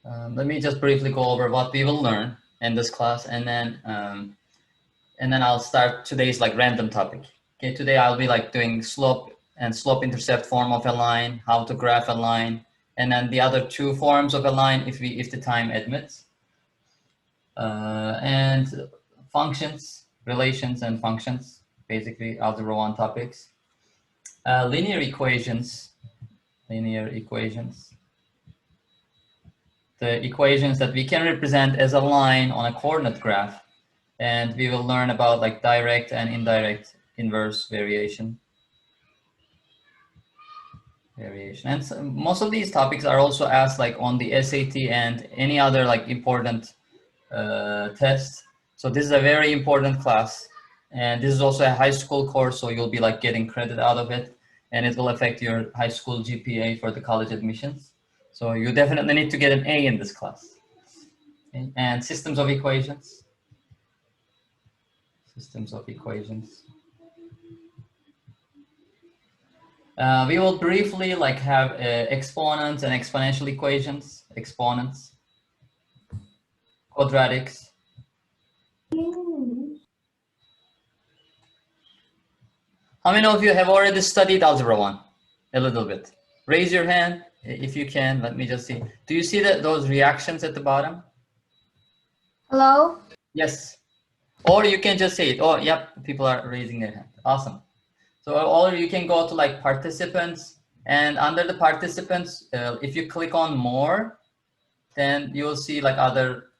Let me just briefly go over what we will learn in this class, and then I'll start today's like random topic. Okay, today I'll be like doing slope and slope-intercept form of a line, how to graph a line, and then the other two forms of a line if the time admits, and functions, relations, and functions, basically Algebra 1 topics. Linear equations, the equations that we can represent as a line on a coordinate graph, and we will learn about like direct and indirect inverse variation. And so most of these topics are also asked like on the SAT and any other like important test. So this is a very important class, and this is also a high school course, so you'll be like getting credit out of it, and it will affect your high school GPA for the college admissions. So you definitely need to get an A in this class. Okay. And systems of equations. We will briefly like have exponents and exponential equations, exponents, quadratics. How many of you have already studied Algebra 1? A little bit. Raise your hand if you can. Let me just see. Do you see those reactions at the bottom? Hello? Yes. Or you can just say it. Oh, yep, people are raising their hand. Awesome. So, or you can go to like participants, and under the participants, if you click on more, then you'll see like other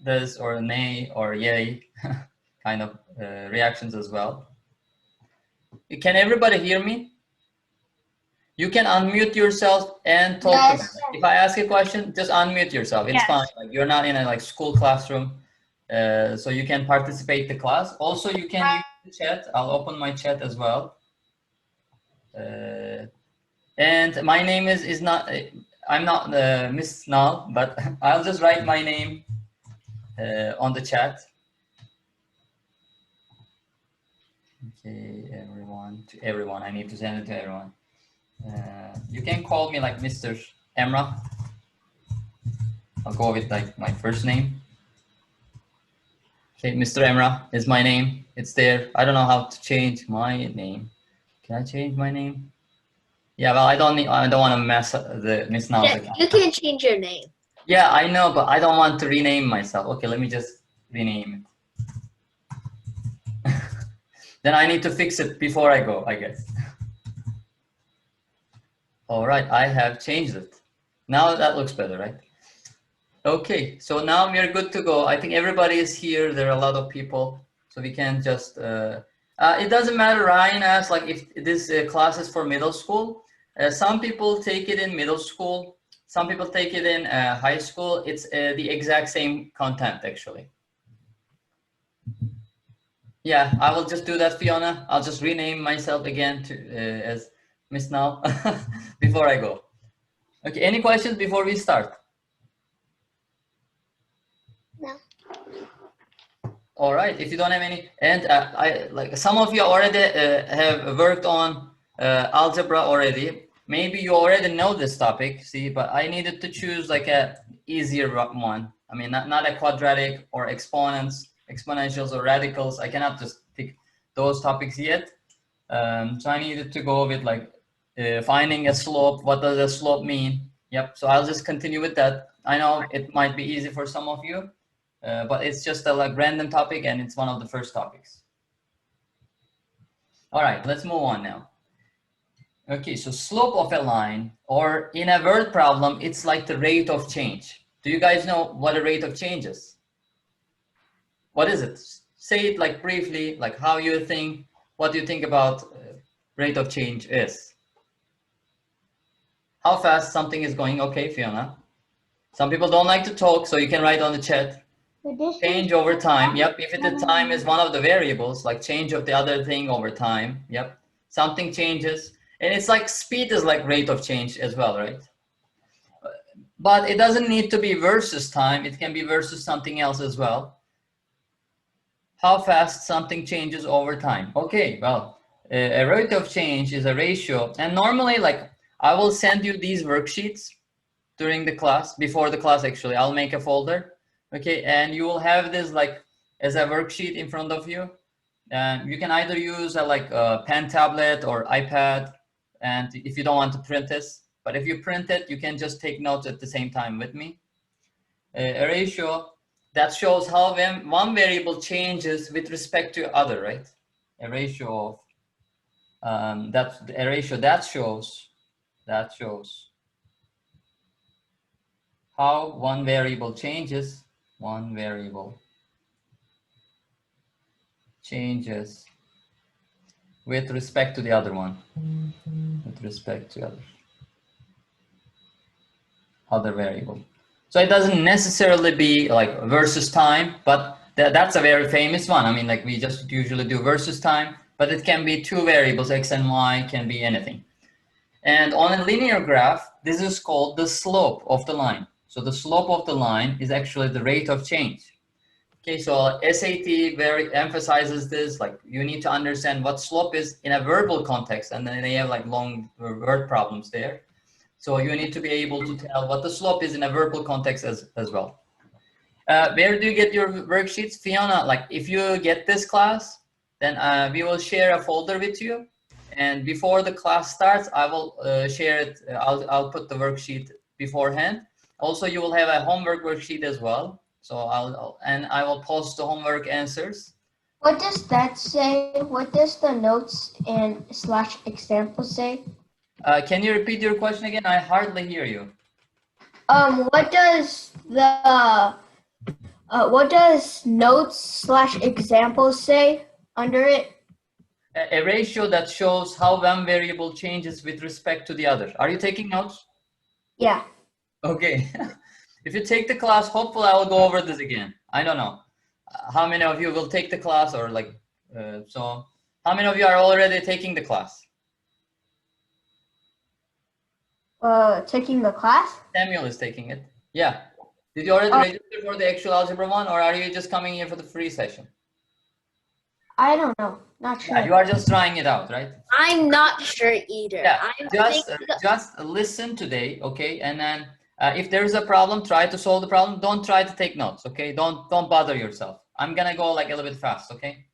this or nay or yay kind of reactions as well. Can everybody hear me? You can unmute yourself and talk to me. If I ask a question, just unmute yourself. It's fine. Like, you're not in a like school classroom, so you can participate the class. Also, you can use the chat. I'll open my chat as well. And my name is not. I'm not Miss Nal, but I'll just write my name on the chat. Okay, to everyone. I need to send it to everyone. You can call me like Mr. Emrah. I'll go with like my first name. Okay, Mr. Emrah is my name. It's there. I don't know how to change my name. Can I change my name? Yeah, well, I don't want to mess up the Miss Nal's account. You can change your name. Yeah, I know, but I don't want to rename myself. Okay, let me just rename it. Then I need to fix it before I go, I guess. All right, I have changed it. Now that looks better, right? Okay, so now we are good to go. I think everybody is here. There are a lot of people, so we can just, it doesn't matter. Ryan asked like if this class is for middle school. Some people take it in middle school. Some people take it in high school. It's the exact same content actually. Yeah, I will just do that, Fiona. I'll just rename myself again to as Miss Nal before I go. Okay, any questions before we start? No. All right, if you don't have any, and I like some of you already have worked on algebra already. Maybe you already know this topic, see, but I needed to choose like a easier one. I mean, not a quadratic or exponents, exponentials or radicals. I cannot just pick those topics yet. So I needed to go with like finding a slope. What does a slope mean? Yep, so I'll just continue with that. I know it might be easy for some of you, but it's just a like random topic, and it's one of the first topics. All right, let's move on now. Okay, so slope of a line, or in a word problem, it's like the rate of change. Do you guys know what a rate of change is? What is it? Say it like briefly, like how you think, what do you think about rate of change is? How fast something is going. Okay, Fiona. Some people don't like to talk, so you can write on the chat. Change over time. Yep, if the time is one of the variables, like change of the other thing over time. Yep, something changes. And it's like speed is like rate of change as well, right? But it doesn't need to be versus time. It can be versus something else as well. How fast something changes over time. Okay, well, a rate of change is a ratio. And normally, like, I will send you these worksheets during the class, before the class actually. I'll make a folder, okay? And you will have this like as a worksheet in front of you. And you can either use a pen tablet or iPad, and if you don't want to print this, but if you print it, you can just take notes at the same time with me. A ratio that shows how when one variable changes with respect to other, right? A ratio of that shows how one variable changes with respect to the other one, with respect to other variable. So it doesn't necessarily be like versus time, but that's a very famous one. I mean, like we just usually do versus time, but it can be two variables, x and y, can be anything. And on a linear graph, this is called the slope of the line. So the slope of the line is actually the rate of change. Okay, so SAT very emphasizes this, like you need to understand what slope is in a verbal context, and then they have like long word problems there. So you need to be able to tell what the slope is in a verbal context as well. Where do you get your worksheets? Fiona, like if you get this class, then we will share a folder with you. And before the class starts, I will share it. I'll put the worksheet beforehand. Also, you will have a homework worksheet as well. So I will post the homework answers. What does that say? What does the notes and / example say? Can you repeat your question again? I hardly hear you. What does notes / examples say under it? A ratio that shows how one variable changes with respect to the other. Are you taking notes? Yeah. Okay. If you take the class, hopefully I will go over this again. I don't know how many of you will take the class, or like, so how many of you are already taking the class? Taking the class? Samuel is taking it. Yeah. Did you already register for the actual algebra one, or are you just coming here for the free session? I don't know. Not sure. Yeah, you are just trying it out, right? I'm not sure either. Yeah. Just listen today, okay? And then if there is a problem, try to solve the problem. Don't try to take notes, okay? Don't bother yourself. I'm gonna go like a little bit fast, okay?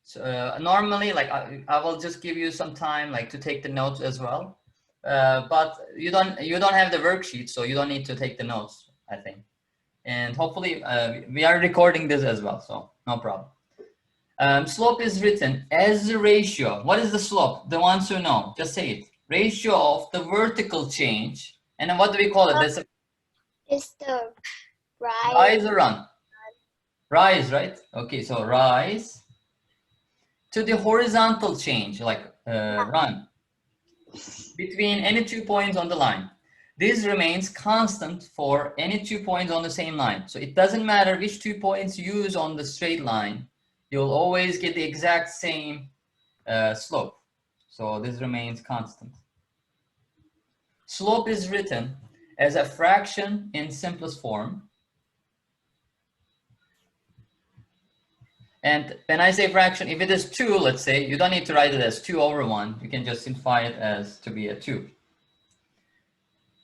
So normally, like I will just give you some time, like to take the notes as well. But you don't have the worksheet, so you don't need to take the notes, I think. And hopefully we are recording this as well, so no problem. Slope is written as the ratio. What is the slope? The ones who know, just say it. Ratio of the vertical change. And then what do we call it? It's the rise. Rise or run? Rise, right? Okay, so rise to the horizontal change, like run, between any 2 points on the line. This remains constant for any 2 points on the same line. So it doesn't matter which 2 points you use on the straight line, you'll always get the exact same slope. So this remains constant. Slope is written as a fraction in simplest form. And when I say fraction, if it is 2, let's say, you don't need to write it as 2 over 1. You can just simplify it as to be a 2.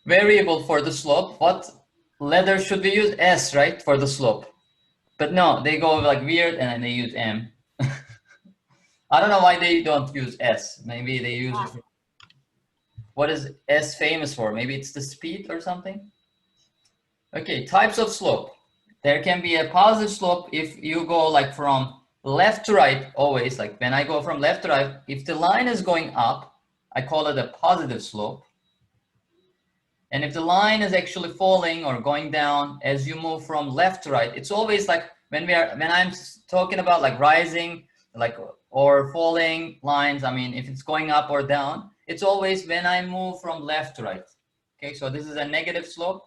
Variable for the slope, what letter should we use? S, right, for the slope. But no, they go like weird and then they use M. I don't know why they don't use S. Maybe they use it for, what is S famous for? Maybe it's the speed or something. Okay, types of slope. There can be a positive slope if you go like from left to right, always. Like when I go from left to right, if the line is going up, I call it a positive slope. And if the line is actually falling or going down as you move from left to right, it's always like when I'm talking about like rising, like or falling lines. I mean, if it's going up or down, it's always when I move from left to right. Okay, so this is a negative slope.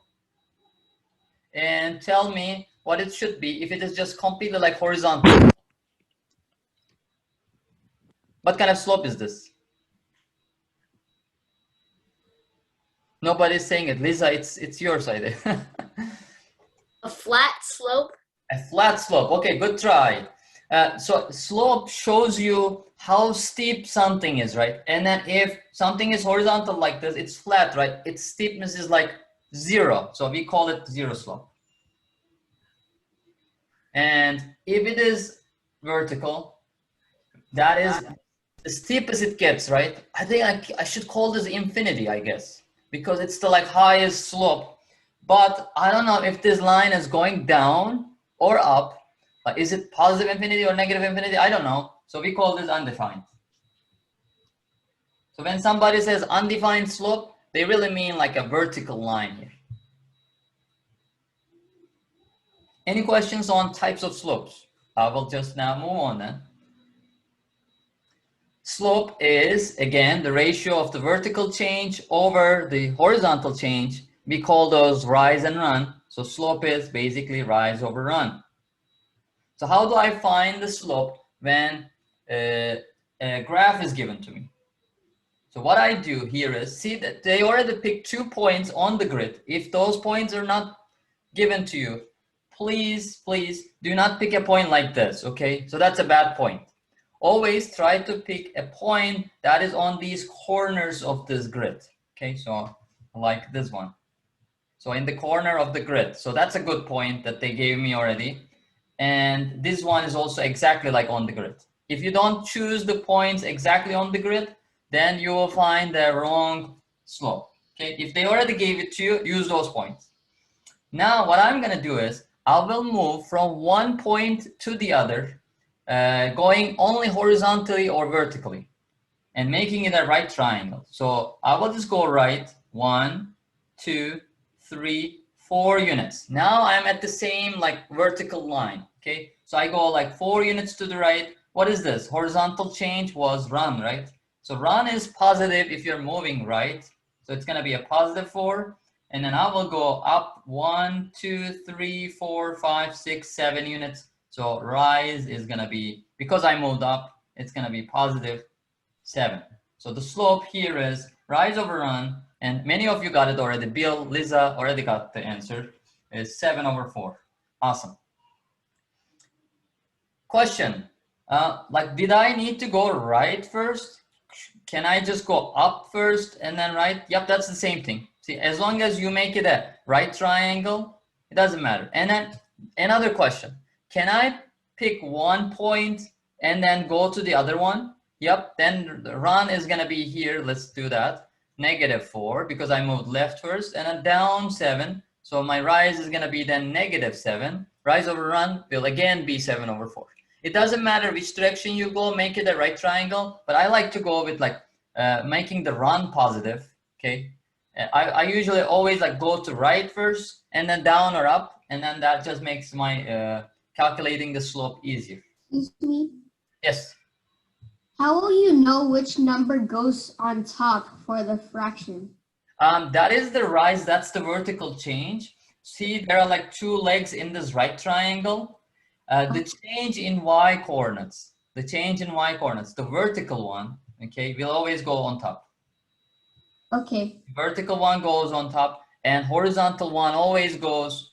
And tell me what it should be if it is just completely like horizontal. What kind of slope is this? Nobody's saying it. Lisa, it's your side. A flat slope. A flat slope. Okay, good try. So slope shows you how steep something is, right? And then if something is horizontal like this, it's flat, right? Its steepness is like 0. So we call it zero slope. And if it is vertical, that is as steep as it gets, right? I think I should call this infinity, I guess, because it's the like highest slope. But I don't know if this line is going down or up. Is it positive infinity or negative infinity? I don't know. So we call this undefined. So when somebody says undefined slope, they really mean like a vertical line here. Any questions on types of slopes? I will just now move on then. Slope is, again, the ratio of the vertical change over the horizontal change. We call those rise and run. So slope is basically rise over run. So how do I find the slope when a graph is given to me? So what I do here is, see that they already picked 2 points on the grid. If those points are not given to you, please do not pick a point like this, okay? So that's a bad point. Always try to pick a point that is on these corners of this grid, okay? So like this one. So in the corner of the grid. So that's a good point that they gave me already. And this one is also exactly like on the grid. If you don't choose the points exactly on the grid, then you will find the wrong slope, okay? If they already gave it to you, use those points. Now what I'm gonna do is, I will move from one point to the other, going only horizontally or vertically, and making it a right triangle. So I will just go right, 1, 2, 3, 4 units. Now I'm at the same like vertical line, okay? So I go like 4 units to the right. What is this? Horizontal change was run, right? So run is positive if you're moving right. So it's gonna be a positive 4. And then I will go up 1, 2, 3, 4, 5, 6, 7 units. So rise is gonna be, because I moved up, it's gonna be positive 7. So the slope here is rise over run, and many of you got it already. Bill, Lisa already got the answer. Is 7 over 4. Awesome. Question, like did I need to go right first? Can I just go up first and then right? Yep, that's the same thing. See, as long as you make it a right triangle, it doesn't matter. And then another question, can I pick one point and then go to the other one? Yep, then the run is gonna be here. Let's do that. -4 because I moved left first, and then down 7. So my rise is gonna be then -7. Rise over run will again be 7 over 4. It doesn't matter which direction you go, make it a right triangle, but I like to go with like making the run positive, okay? I usually always like go to right first and then down or up, and then that just makes my calculating the slope easier. Excuse me. Yes. How will you know which number goes on top for the fraction? That is the rise, that's the vertical change. See, there are like 2 legs in this right triangle. The change in y coordinates, the vertical one, okay, will always go on top. Okay. Vertical one goes on top, and horizontal one always goes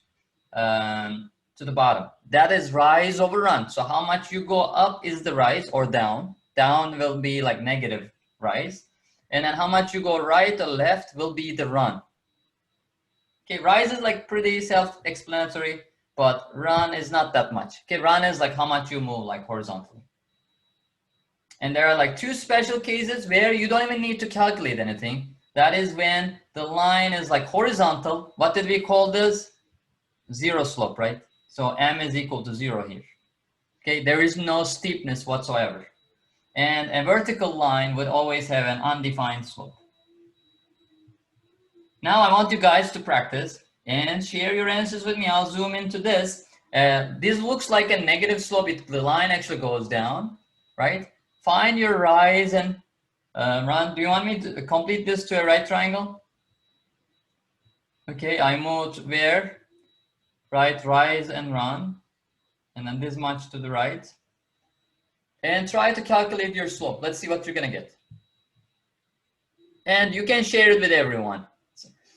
to the bottom. That is rise over run. So how much you go up is the rise, or down. Down will be like negative rise. And then how much you go right or left will be the run. Okay, rise is like pretty self-explanatory, but run is not that much. Okay, run is like how much you move like horizontally. And there are like 2 special cases where you don't even need to calculate anything. That is when the line is like horizontal. What did we call this? 0 slope, right? So m is equal to 0 here. Okay, there is no steepness whatsoever. And a vertical line would always have an undefined slope. Now I want you guys to practice and share your answers with me. I'll zoom into this. This looks like a negative slope. The line actually goes down, right? Find your rise and run. Do you want me to complete this to a right triangle? Okay, I moved where? Right, rise and run. And then this much to the right. And try to calculate your slope. Let's see what you're gonna get. And you can share it with everyone.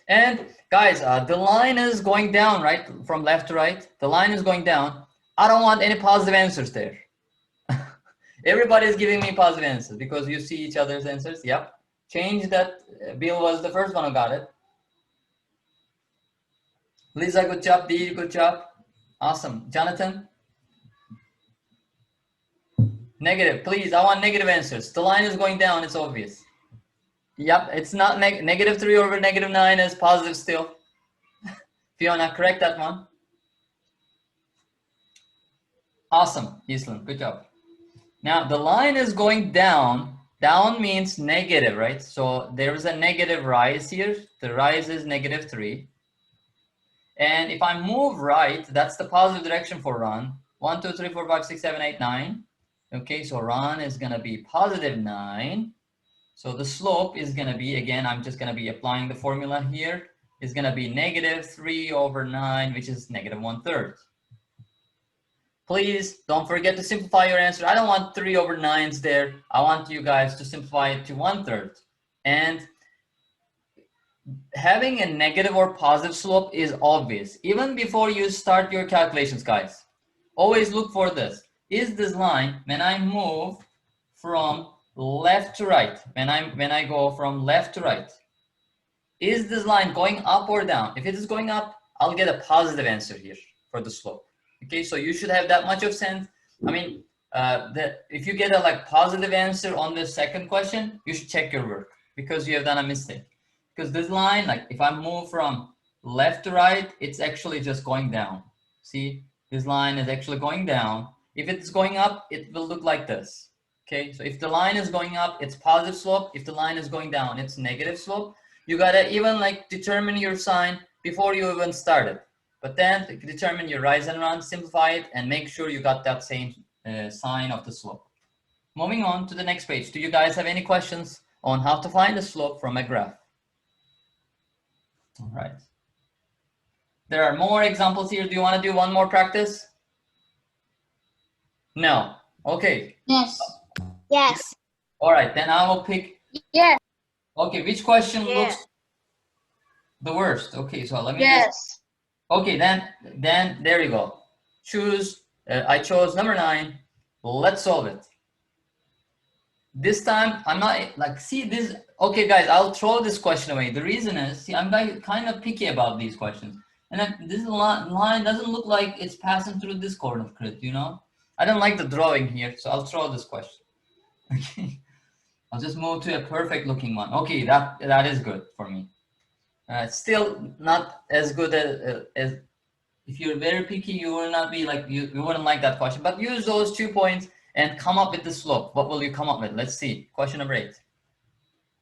And guys, the line is going down, right? From left to right. The line is going down. I don't want any positive answers there. Everybody is giving me positive answers because you see each other's answers. Yep. Change that. Bill was the first one who got it. Lisa, good job. Dee, good job. Awesome. Jonathan? Negative. Please, I want negative answers. The line is going down. It's obvious. Yep, it's not negative 3 over negative 9 is positive still. Fiona, correct that one. Awesome, Islam. Good job. Now, the line is going down. Down means negative, right? So there is a negative rise here. The rise is negative 3. And if I move right, that's the positive direction for run. 1, 2, 3, 4, 5, 6, 7, 8, 9. Okay, so run is going to be positive 9. So the slope is going to be, again, I'm just going to be applying the formula here, is going to be negative 3 over 9, which is negative 1/3. Please don't forget to simplify your answer. I don't want 3 over 9s there. I want you guys to simplify it to 1/3. And having a negative or positive slope is obvious. Even before you start your calculations, guys, always look for this. Is this line, when I move from left to right, when I go from left to right, is this line going up or down? If it is going up, I'll get a positive answer here for the slope. Okay, so you should have that much of sense. I mean, if you get a like positive answer on the second question, you should check your work because you have done a mistake. Because this line, like if I move from left to right, it's actually just going down. See, this line is actually going down. If it's going up, it will look like this. Okay, so if the line is going up, it's positive slope. If the line is going down, it's negative slope. You gotta even like determine your sign before you even started. But then determine your rise and run, simplify it, and make sure you got that same sign of the slope. Moving on to the next page. Do you guys have any questions on how to find the slope from a graph? All right. There are more examples here. Do you want to do one more practice? No. Okay. Yes. Yes. All right. Then I will pick. Yes. Okay. Which question Yeah. looks the worst? Okay. So let me Yes. just. Okay. Then there you go. Choose. I chose number 9. Let's solve it. This time I'm not like, see this. Okay, guys, I'll throw this question away. The reason is, see, I'm kind of picky about these questions. And then this line doesn't look like it's passing through this corner of grid, you know? I don't like the drawing here, so I'll throw this question. Okay. I'll just move to a perfect looking one. Okay, that is good for me. Still not as good as if you're very picky, you will not be like, you wouldn't like that question, but use those 2 points and come up with the slope. What will you come up with? Let's see. Question number 8.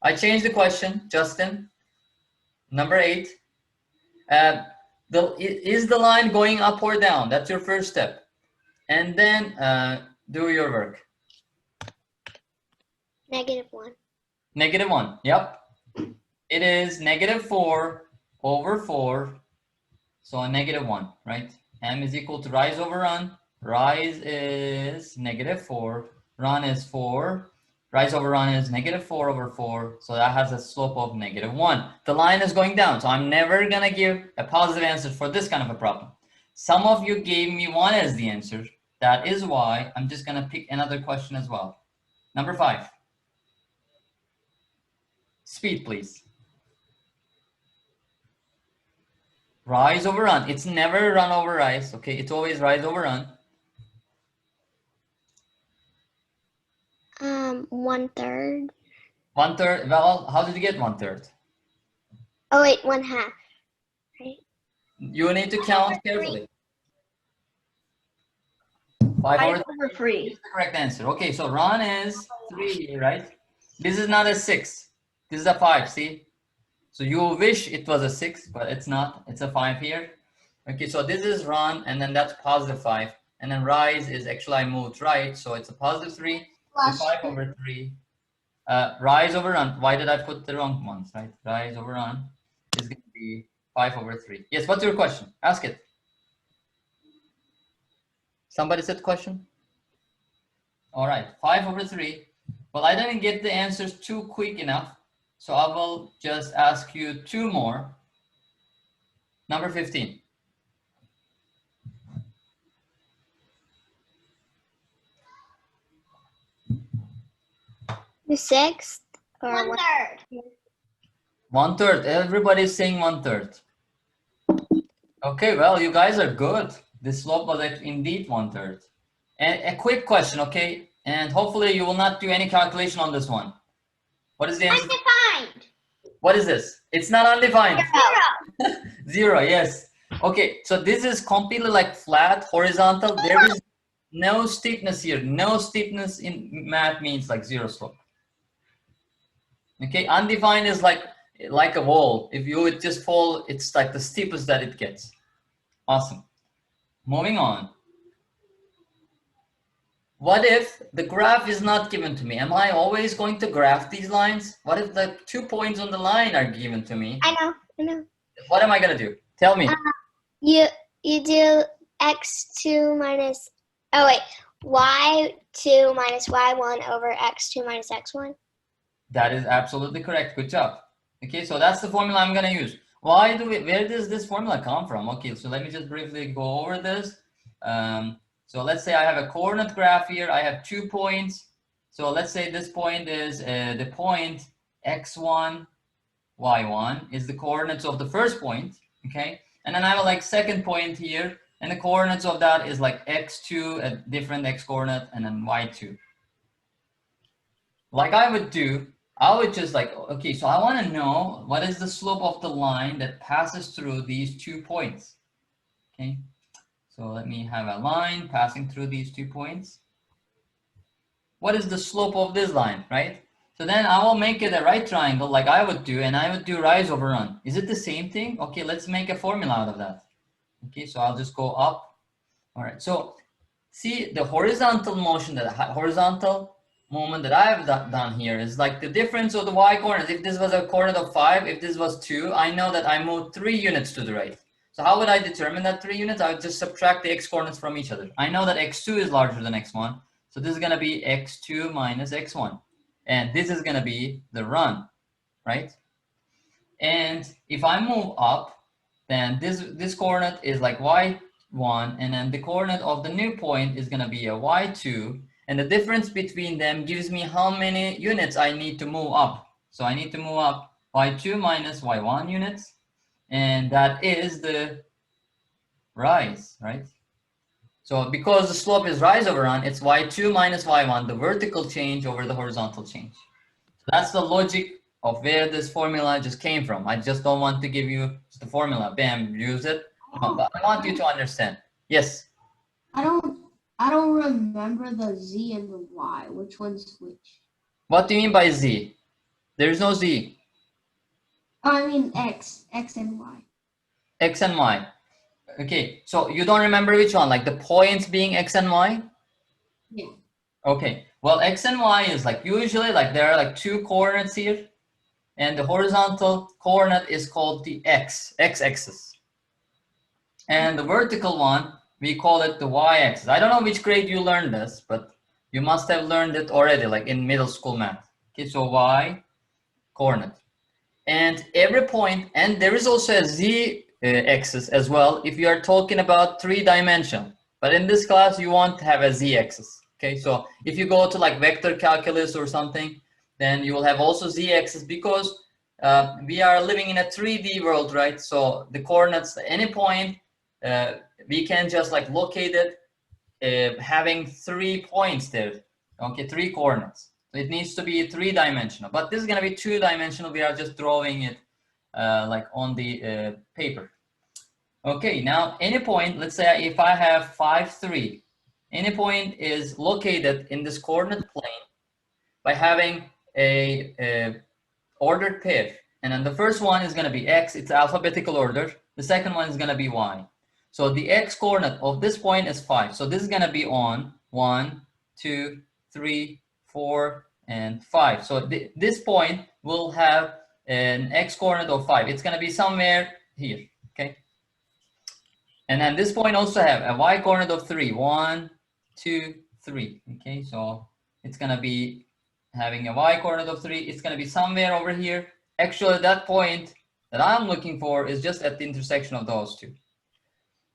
I changed the question, Justin. Number 8. Is the line going up or down? That's your first step. And then do your work. -1. -1. Yep. It is -4 over 4. So a -1, right? M is equal to rise over run. Rise is -4. Run is 4. Rise over run is -4 over 4. So that has a slope of -1. The line is going down. So I'm never going to give a positive answer for this kind of a problem. Some of you gave me 1 as the answer. That is why I'm just going to pick another question as well. Number 5. Speed, please. Rise over run. It's never run over rise. Okay, it's always rise over run. 1/3. 1/3. Well, how did you get 1/3? Oh wait, 1/2. Right. You need to count carefully. 5 over 3 is the correct answer. Okay, so run is 3, right? This is not a 6. This is a 5, see? So you wish it was a 6, but it's not. It's a 5 here. Okay, so this is run, and then that's +5. And then rise is actually I moved right, so it's a +3. So 5 over 3. Rise over run. Why did I put the wrong ones, right? Rise over run is going to be 5 over 3. Yes, what's your question? Ask it. Somebody said question? All right, 5 over 3. Well, I didn't get the answers too quick enough, so I will just ask you 2 more. Number 15. The 6th or 1/3. 1/3. Everybody's saying 1/3. Okay, well, you guys are good. The slope was indeed 1/3. And a quick question, okay? And hopefully you will not do any calculation on this one. What is the answer? Undefined. What is this? It's not undefined. Zero. 0, yes. Okay, so this is completely like flat, horizontal. There is no steepness here. No steepness in math means like 0 slope. Okay, undefined is like a wall. If you would just fall, it's like the steepest that it gets. Awesome. Moving on. What if the graph is not given to me? Am I always going to graph these lines? What if the 2 points on the line are given to me? I know. What am I gonna do? Tell me. You do x2 minus, oh wait, y2 minus y1 over x2 minus x1. That is absolutely correct. Good job. Okay, so that's the formula I'm gonna use. Where does this formula come from? Okay, so let me just briefly go over this. So let's say I have a coordinate graph here. I have 2 points. So let's say this point is the point x1, y1 is the coordinates of the first point, okay? And then I have a like second point here, and the coordinates of that is like x2, a different x coordinate, and then y2. Like I would do, I would just like, okay, so I want to know what is the slope of the line that passes through these 2 points, okay? So let me have a line passing through these 2 points. What is the slope of this line, right? So then I will make it a right triangle like I would do, and I would do rise over run. Is it the same thing? Okay, let's make a formula out of that. Okay, so I'll just go up. All right, so see the horizontal motion, horizontal movement that I've done here is like the difference of the y coordinates. If this was a coordinate of 5, if this was 2, I know that I moved 3 units to the right. So how would I determine that 3 units? I would just subtract the x coordinates from each other. I know that x2 is larger than x1. So this is going to be x2 minus x1. And this is going to be the run, right? And if I move up, then this coordinate is like y1, and then the coordinate of the new point is going to be a y2. And the difference between them gives me how many units I need to move up. So I need to move up y2 minus y1 units. And that is the rise, right? So because the slope is rise over run, it's y2 minus y1, the vertical change over the horizontal change. So that's the logic of where this formula just came from. I just don't want to give you the formula, bam, use it. No, but I want you to understand. Yes. I don't remember the z and the y. Which one's which? What do you mean by z? There's no z. Oh, I mean x and y. X and y. Okay, so you don't remember which one, like the points being x and y? Yeah. Okay, well, x and y is like usually like there are like 2 coordinates here, and the horizontal coordinate is called the x-axis. And the vertical one, we call it the y-axis. I don't know which grade you learned this, but you must have learned it already, like in middle school math. Okay, so y coordinate. And every point, and there is also a z axis as well if you are talking about 3-dimensional. But in this class, you won't have a z-axis. Okay, so if you go to like vector calculus or something, then you will have also z-axis because we are living in a 3D world, right? So the coordinates, any point, we can just like locate it having 3 points there. Okay, 3 coordinates. So it needs to be 3-dimensional, but this is going to be 2-dimensional. We are just drawing it like on the paper. Okay, now any point, let's say if I have 5, 3, any point is located in this coordinate plane by having a ordered pair. And then the first one is going to be x, it's alphabetical order. The second one is going to be y. So the x coordinate of this point is 5. So this is going to be on 1, 2, 3, 4, and 5. So this point will have an x coordinate of 5. It's going to be somewhere here, okay? And then this point also have a y coordinate of 3. 1, 2, 3, okay? So it's going to be having a y coordinate of 3. It's going to be somewhere over here. Actually, that point that I'm looking for is just at the intersection of those 2.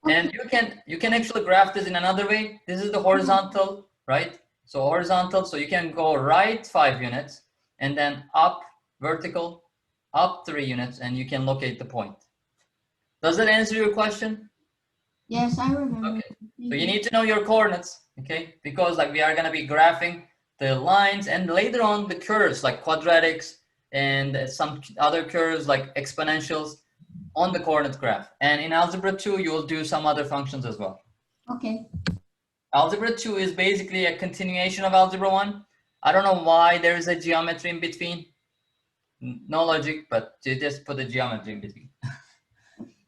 And you can actually graph this in another way. This is the horizontal, right? So horizontal, so you can go right 5 units and then up vertical, up 3 units, and you can locate the point. Does that answer your question? Yes, I remember. Okay. So you need to know your coordinates, okay? Because like we are gonna be graphing the lines and later on the curves like quadratics and some other curves like exponentials on the coordinate graph. And in Algebra 2, you will do some other functions as well. Okay. Algebra 2 is basically a continuation of Algebra 1. I don't know why there is a geometry in between. No logic, but you just put a geometry in between.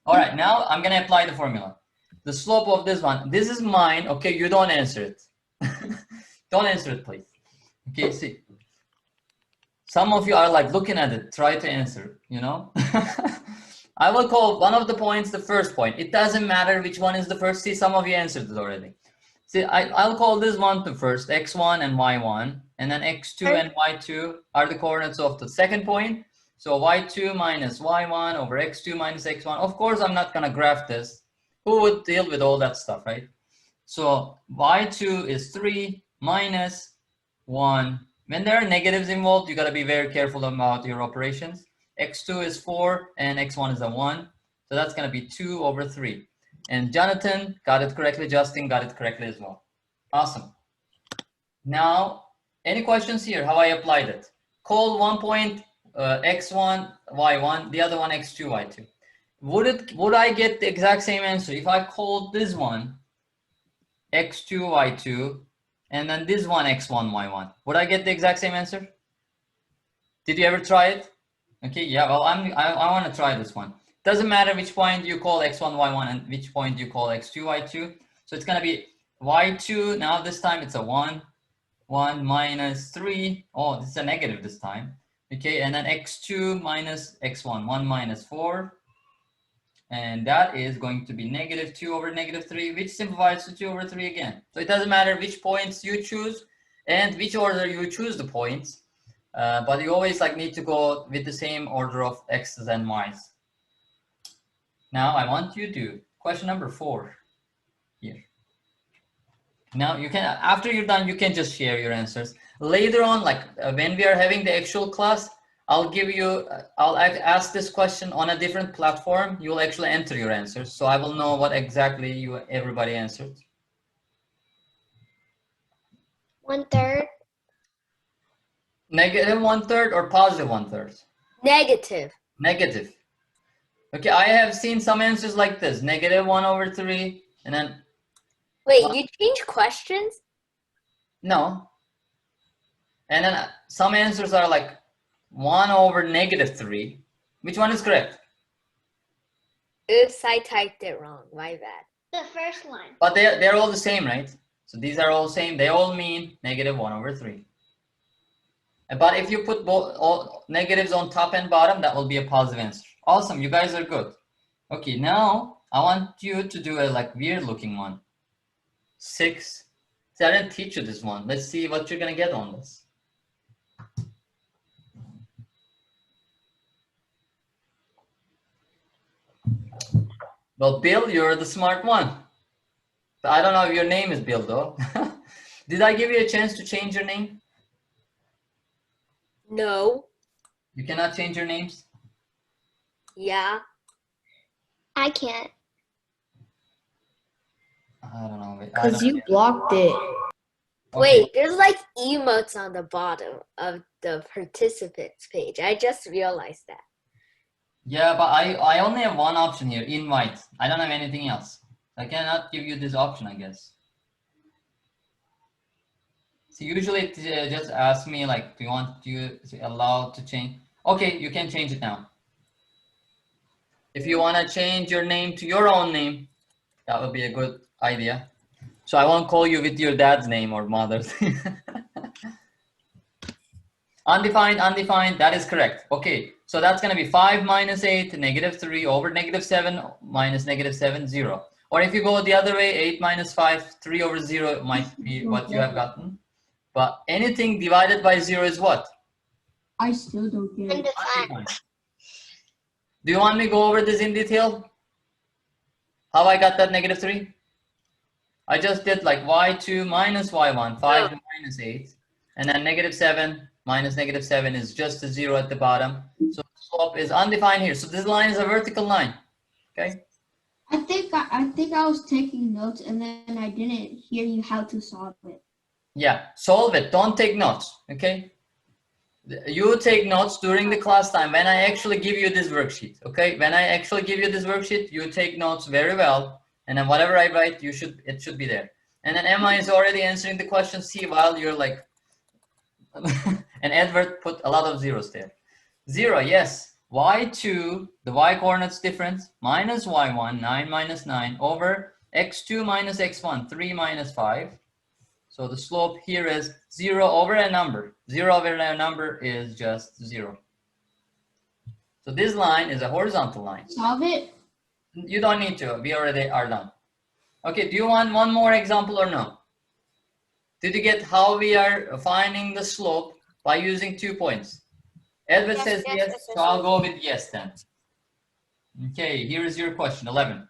All right, now I'm gonna apply the formula. The slope of this one, this is mine, okay, you don't answer it. Don't answer it, please. Okay, see. Some of you are like looking at it, try to answer, you know? I will call one of the points the first point. It doesn't matter which one is the first. See, some of you answered it already. See, I'll call this one the first, x1 and y1, and then x2 and y2 are the coordinates of the second point. So y2 minus y1 over x2 minus x1. Of course, I'm not gonna graph this. Who would deal with all that stuff, right? So y2 is 3 minus 1. When there are negatives involved, you gotta be very careful about your operations. x2 is 4 and x1 is a 1. So that's gonna be 2 over 3. And Jonathan got it correctly, Justin got it correctly as well. Awesome. Now, any questions here, how I applied it? Call one point x1, y1, the other one x2, y2. Would I get the exact same answer if I called this one x2, y2, and then this one x1, y1? Would I get the exact same answer? Did you ever try it? Okay, yeah, well, I want to try this one. Doesn't matter which point you call x1, y1 and which point you call x2, y2. So it's going to be y2. Now this time it's a 1 minus 3. Oh, this is a negative this time. Okay, and then x2 minus x1, 1 minus 4. And that is going to be negative 2 over negative 3, which simplifies to 2 over 3 again. So it doesn't matter which points you choose and which order you choose the points. But you always like need to go with the same order of x's and y's. Now I want you to question number 4 here. Now you can, after you're done, you can just share your answers. Later on, like when we are having the actual class, I'll ask this question on a different platform. You'll actually enter your answers. So I will know what exactly everybody answered. 1/3. Negative 1/3 or positive 1/3? Negative. Negative. Okay, I have seen some answers like this. Negative 1 over 3, and then... Wait, you change questions? No. And then some answers are like 1 over negative 3. Which one is correct? Oops, I typed it wrong. My bad. The first one. But they're all the same, right? So these are all the same. They all mean negative 1 over 3. But if you put both all negatives on top and bottom, that will be a positive answer. Awesome, you guys are good. Okay, now I want you to do a like weird looking one. 6. See, I didn't teach you this one. Let's see what you're gonna get on this. Well, Bill, you're the smart one. I don't know if your name is Bill though. Did I give you a chance to change your name? No. You cannot change your names? Yeah. I can't. I don't know. Because you blocked it. Okay. Wait, there's like emotes on the bottom of the participants page. I just realized that. Yeah, but I only have one option here, invite. I don't have anything else. I cannot give you this option, I guess. So usually it just asks me like, do you want to allow to change? Okay, you can change it now. If you want to change your name to your own name, that would be a good idea. So I won't call you with your dad's name or mother's. Undefined, undefined, that is correct. Okay, so that's going to be 5 minus 8, negative 3 over negative 7 minus negative 7, 0. Or if you go the other way, 8 minus 5, 3 over 0 might be what you have gotten. But anything divided by 0 is what? I still don't get it. Undefined. Do you want me to go over this in detail? How I got that negative 3? I just did like y2 minus y1, 5 minus 8. And then negative 7 minus negative 7 is just a 0 at the bottom. So the slope is undefined here. So this line is a vertical line. Okay. I think I was taking notes and then I didn't hear you how to solve it. Yeah, solve it. Don't take notes. Okay. You take notes during the class time when I actually give you this worksheet. Okay. When I actually give you this worksheet, you take notes very well, and then whatever I write, it should be there. And then Emma is already answering the question C while you're like, and Edward put a lot of zeros there. 0, yes. Y2, the y coordinates difference, minus y1, 9 minus 9, over x2 minus x1, 3 minus 5. So the slope here is 0 over a number. 0 over a number is just 0. So this line is a horizontal line. Solve it? You don't need to. We already are done. Okay, do you want one more example or no? Did you get how we are finding the slope by using 2 points? Edward says yes, so I'll go with yes then. Okay, here is your question, 11.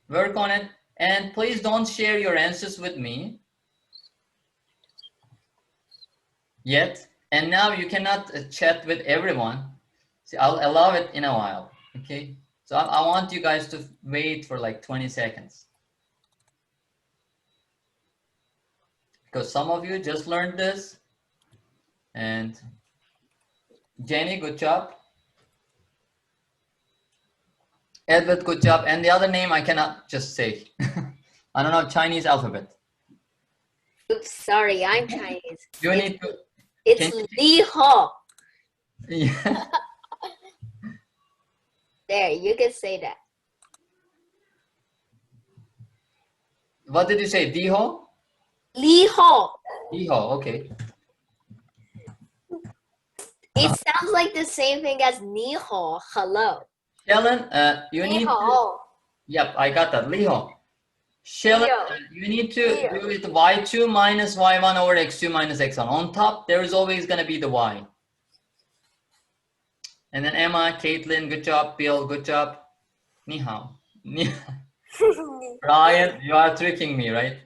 Work on it, and please don't share your answers with me yet. And now you cannot chat with everyone. See, I'll allow it in a while, okay? So I want you guys to wait for like 20 seconds. Because some of you just learned this. And Jenny, good job. Edward, good job. And the other name I cannot just say. I don't know Chinese alphabet. Oops, sorry, I'm Chinese. You need to. It's Li Ho. Yeah. There, you can say that. What did you say? Diho? Li Ho. Diho, okay. It sounds like the same thing as Ni Ho, hello. Helen, you Ni need to. Ho. Yep, I got that. Liho. Helen, you need to do it y2 minus y1 over x2 minus x1. On top, there is always going to be the y. And then Emma, Caitlin, good job. Bill, good job. Ni hao. Ryan, you are tricking me, right?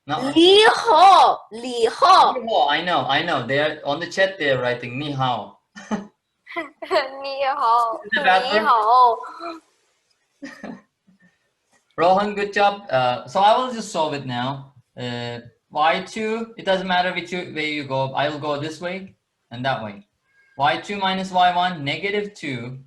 No. Li Ho. Li Ho. Ni hao, I know. They are on the chat. They are writing ni hao. Ni hao. Is it bad Ni word? hao. Rohan, good job. So I will just solve it now. Y2, it doesn't matter which way you go. I will go this way and that way. Y2 minus y1, negative 2.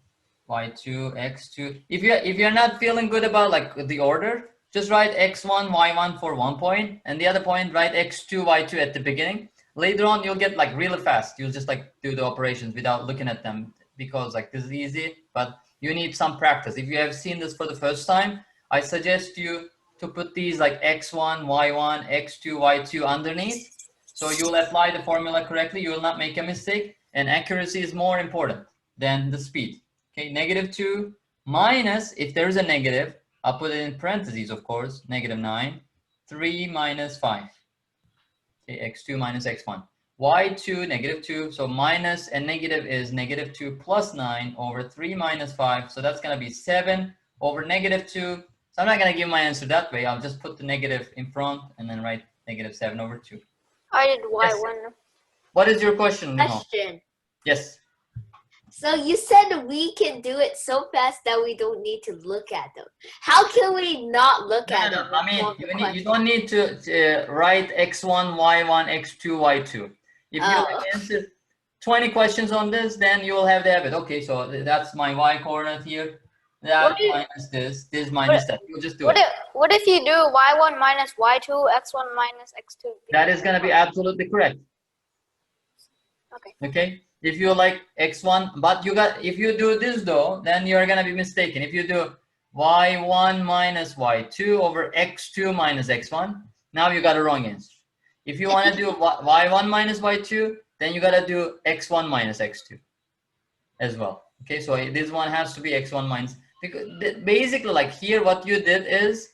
Y2, x2. If you're not feeling good about like the order, just write x1, y1 for 1 point, and the other point write x2, y2 at the beginning. Later on, you'll get like really fast. You'll just like do the operations without looking at them because like this is easy, but you need some practice. If you have seen this for the first time, I suggest you to put these like x1, y1, x2, y2 underneath. So you'll apply the formula correctly. You will not make a mistake. And accuracy is more important than the speed. Okay, negative 2 minus, if there is a negative, I'll put it in parentheses, of course, negative 9, 3 minus 5. Okay, x2 minus x1. Y2, negative 2. So minus and negative is negative 2 plus 9 over 3 minus 5. So that's going to be 7 over negative 2. So I'm not going to give my answer that way. I'll just put the negative in front and then write negative 7 over 2. I did Y1. Yes. What is your question, Nihal? Question. Yes. So you said we can do it so fast that we don't need to look at them. How can we not look at them? I mean, you don't need to write x1, y1, x2, y2. If you answer 20 questions on this, then you will have the habit. Okay, so that's my y coordinate here. That minus this minus that. You'll just do it. What if you do Y1 minus Y2, X1 minus X2? That is going to be absolutely correct. Okay. Okay. If you like x1, but if you do this though, then you're going to be mistaken. If you do y1 minus y2 over x2 minus x1, now you got a wrong answer. If you want to do y1 minus y2, then you got to do x1 minus x2 as well. Okay, so this one has to be x1 minus, because basically like here what you did is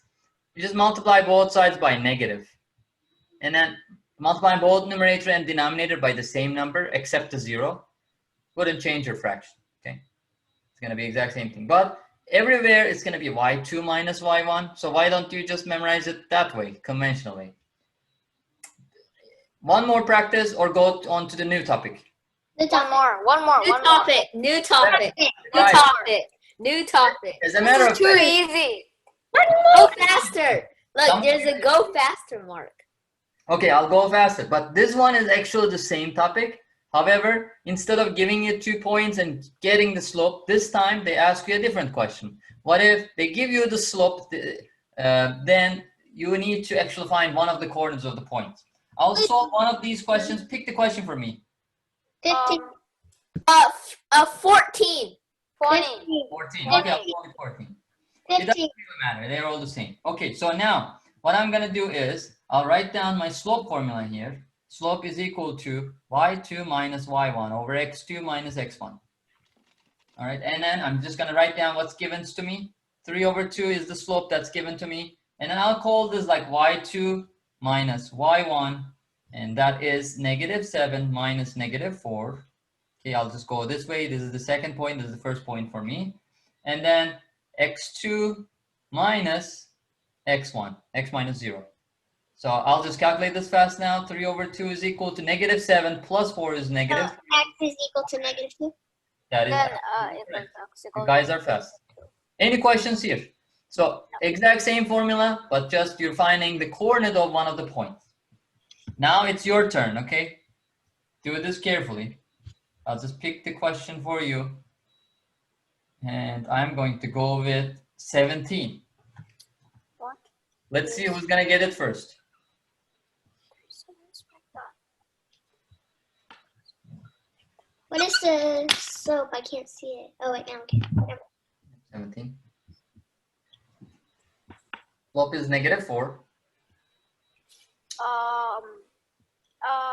you just multiply both sides by negative, and then multiply both numerator and denominator by the same number except the 0. Wouldn't change your fraction. Okay, it's going to be exact same thing, but everywhere it's going to be y2 minus y1. So why don't you just memorize it that way, conventionally? One more practice or go on to the new topic? One more. New topic. New topic. As a matter of Too fact, easy. Go faster. Look, Some- there's a go faster mark. okay, I'll go faster. But this one is actually the same topic. However, instead of giving you 2 points and getting the slope, this time they ask you a different question. What if they give you the slope, then you need to actually find one of the coordinates of the point. I'll solve one of these questions. Pick the question for me. 15. 14. 20. 14. Okay, I'll go with 14. It doesn't 15. really matter. They're all the same. Okay, so now what I'm going to do is I'll write down my slope formula here. Slope is equal to y2 minus y1 over x2 minus x1. All right, and then I'm just going to write down what's given to me. 3 over 2 is the slope that's given to me. And then I'll call this like y2 minus y1. And that is -7 minus -4. Okay, I'll just go this way. This is the second point. This is the first point for me. And then x2 minus x1, x minus 0. So I'll just calculate this fast now. 3 over 2 is equal to -7 plus 4 is negative. X is equal to -2. That is, If correct. it's You guys are fast. Any questions here? So exact same formula, but just you're finding the coordinate of one of the points. Now it's your turn, okay? Do this carefully. I'll just pick the question for you. And I'm going to go with 17. What? Let's see who's gonna get it first. What is the slope? I can't see it. Oh, wait, now okay. 17. Slope is -4.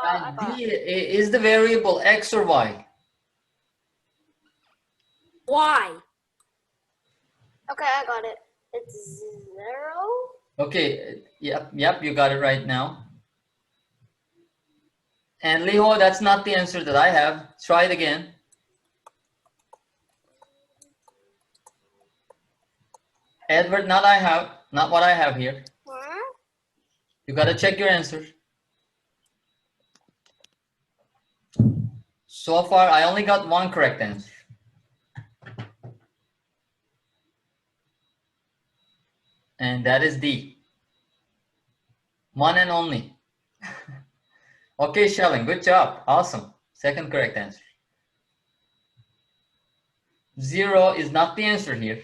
And D is the variable x or y? Y. Okay, I got it. It's 0. Okay, yep, you got it right now. And Liho, that's not the answer that I have. Try it again. Edward, not what I have here. You gotta check your answer. So far, I only got one correct answer. And that is D. One and only. Okay, Shelling, good job. Awesome. Second correct answer. 0 is not the answer here.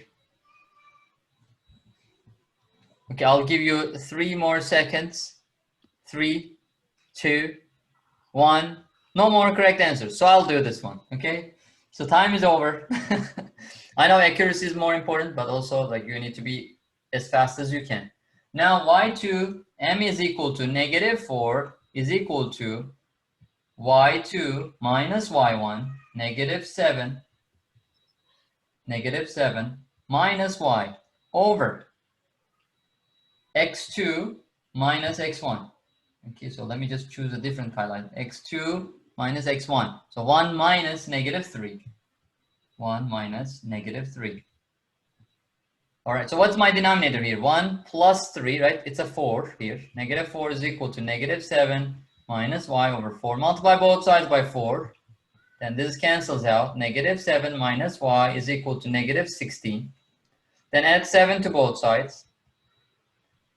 Okay, I'll give you 3 more seconds. 3, 2, 1. No more correct answers. So I'll do this one. Okay. So time is over. I know accuracy is more important, but also like you need to be as fast as you can. Now y2 m is equal to -4 is equal to y2 minus y1 -7 minus y over x2 minus x1. Okay, so let me just choose a different highlight. x2 minus x1. So 1 minus -3. 1 minus -3. All right, so what's my denominator here? 1 plus 3, right? It's a 4 here. -4 is equal to -7 minus y over 4. Multiply both sides by 4. Then this cancels out. -7 minus y is equal to -16. Then add 7 to both sides.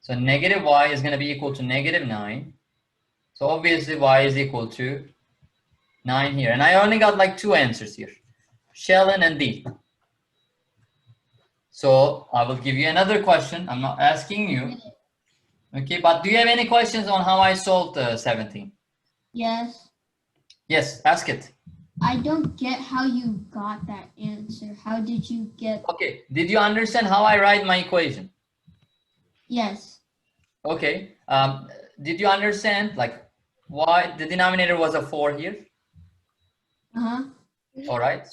So negative y is going to be equal to -9. So obviously y is equal to 9 here. And I only got like 2 answers here. Shellen and D. So I will give you another question. I'm not asking you. Okay, but do you have any questions on how I solved 17? Yes. Yes, ask it. I don't get how you got that answer. How did you get? Okay, did you understand how I write my equation? Yes. Okay, did you understand like why the denominator was a 4 here? Uh-huh. All right.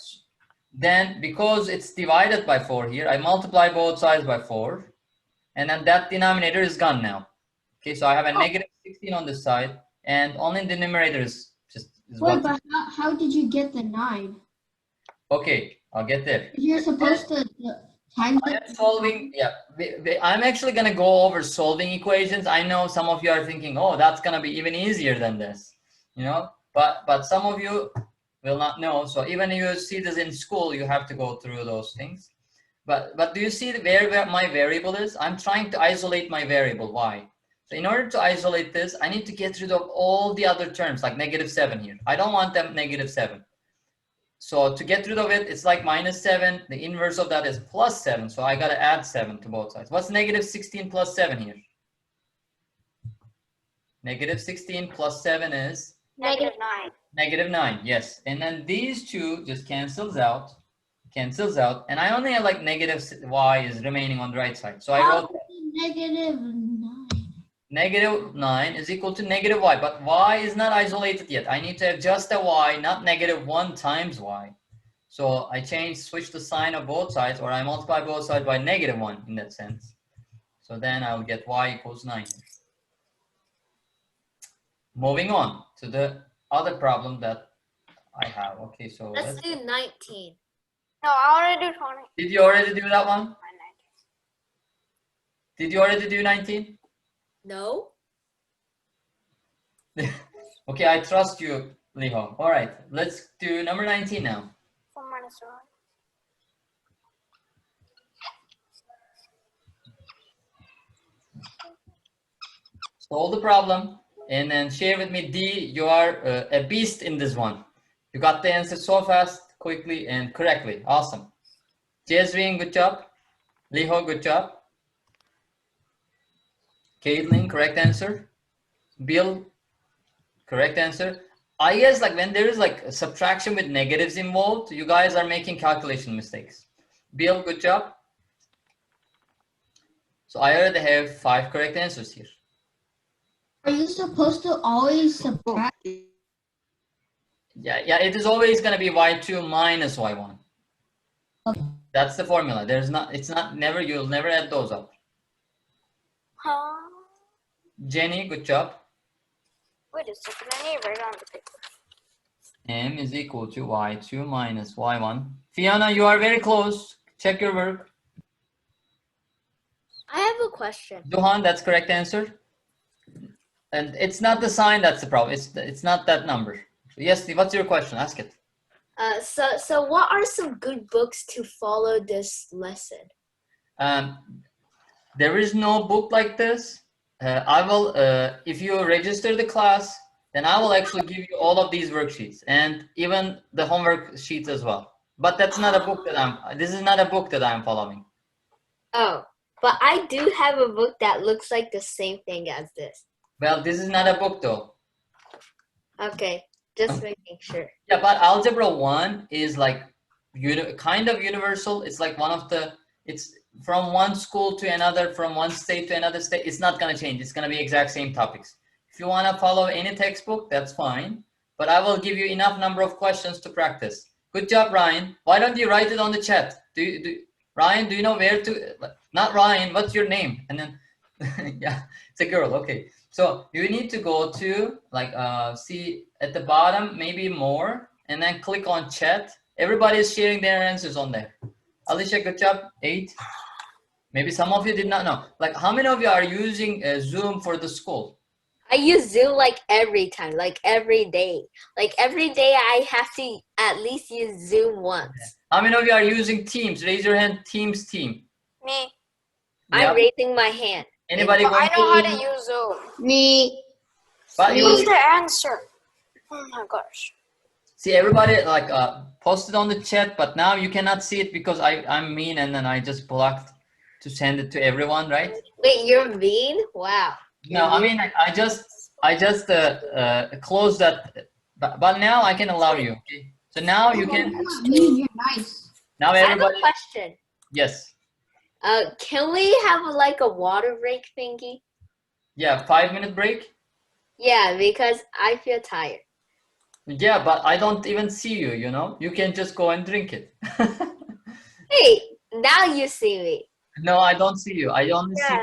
Then because it's divided by 4 here, I multiply both sides by 4. And then that denominator is gone now. Okay, so I have a -16 on this side. And only the numerator is just... Wait, but how did you get the 9? Okay, I'll get there. You're supposed to times I it. am solving, yeah. I'm actually going to go over solving equations. I know some of you are thinking, oh, that's going to be even easier than this. You know, but some of you will not know. So even if you see this in school, you have to go through those things. But do you see where my variable is? I'm trying to isolate my variable y. So in order to isolate this, I need to get rid of all the other terms like -7 here. I don't want them -7. So to get rid of it, it's like -7. The inverse of that is +7. So I got to add 7 to both sides. What's -16 plus 7 here? -16 plus 7 is? -9. -9, yes. And then these two just cancels out. And I only have like -y is remaining on the right side. So I wrote -9. -9 is equal to -y, but y is not isolated yet. I need to have just a y, not -1 times y. So I switch the sign of both sides, or I multiply both sides by -1 in that sense. So then I'll get y equals 9. Moving on to the other problem that I have. Okay, so Let's do 19. No, I already do 20. Did you already do that one? Did you already do 19? No? Okay, I trust you, Liho. All right, let's do number 19 now. 4 minus 1. Solve the problem and then share with me. D, you are a beast in this one. You got the answer so fast, quickly, and correctly. Awesome. Jezreen, good job. Liho, good job. Caitlin, correct answer. Bill, correct answer. I guess like when there is like a subtraction with negatives involved, you guys are making calculation mistakes. Bill, good job. So I already have 5 correct answers here. Are you supposed to always subtract? Yeah, it is always going to be y2 minus y1. Okay. That's the formula. You'll never add those up. Huh? Jenny, good job. Wait a second, I need to write on the paper. M is equal to y2 minus y1. Fiona, you are very close. Check your work. I have a question. Duhan, that's correct answer. And it's not the sign that's the problem. It's not that number. Yes, what's your question? Ask it. So what are some good books to follow this lesson? There is no book like this. I will, if you register the class, then I will actually give you all of these worksheets and even the homework sheets as well. But that's not a book this is not a book that I'm following. Oh, but I do have a book that looks like the same thing as this. Well, this is not a book though. Okay, just making sure. Yeah, but Algebra 1 is like kind of universal. It's like it's from one school to another, from one state to another state. It's not going to change. It's going to be exact same topics. If you want to follow any textbook, that's fine. But I will give you enough number of questions to practice. Good job, Ryan. Why don't you write it on the chat? Ryan, do you know where to? Not Ryan, what's your name? And then, yeah, it's a girl. Okay. So you need to go to like, see at the bottom, maybe more, and then click on chat. Everybody is sharing their answers on there. Alicia, good job. 8. Maybe some of you did not know. Like, how many of you are using Zoom for the school? I use Zoom like every time, like every day. Like every day I have to at least use Zoom once. How many of you are using Teams? Raise your hand, Teams team. Me. I'm raising my hand. Anybody But going I know how to use Zoom. Me. But you Who's the answer? Oh my gosh. see everybody like posted on the chat, but now you cannot see it because I'm mean and then I just blocked to send it to everyone, right? Wait, you're mean? Wow. No, I mean I just closed that, but now I can allow you. Okay, so now you can. You're nice. Now I have a everybody. question. Yes. Can we have like a water break thingy? Yeah, 5-minute break. Yeah, because I feel tired. Yeah, but I don't even see you. You know, you can just go and drink it. Hey, now you see me. No, I don't see you. I only see.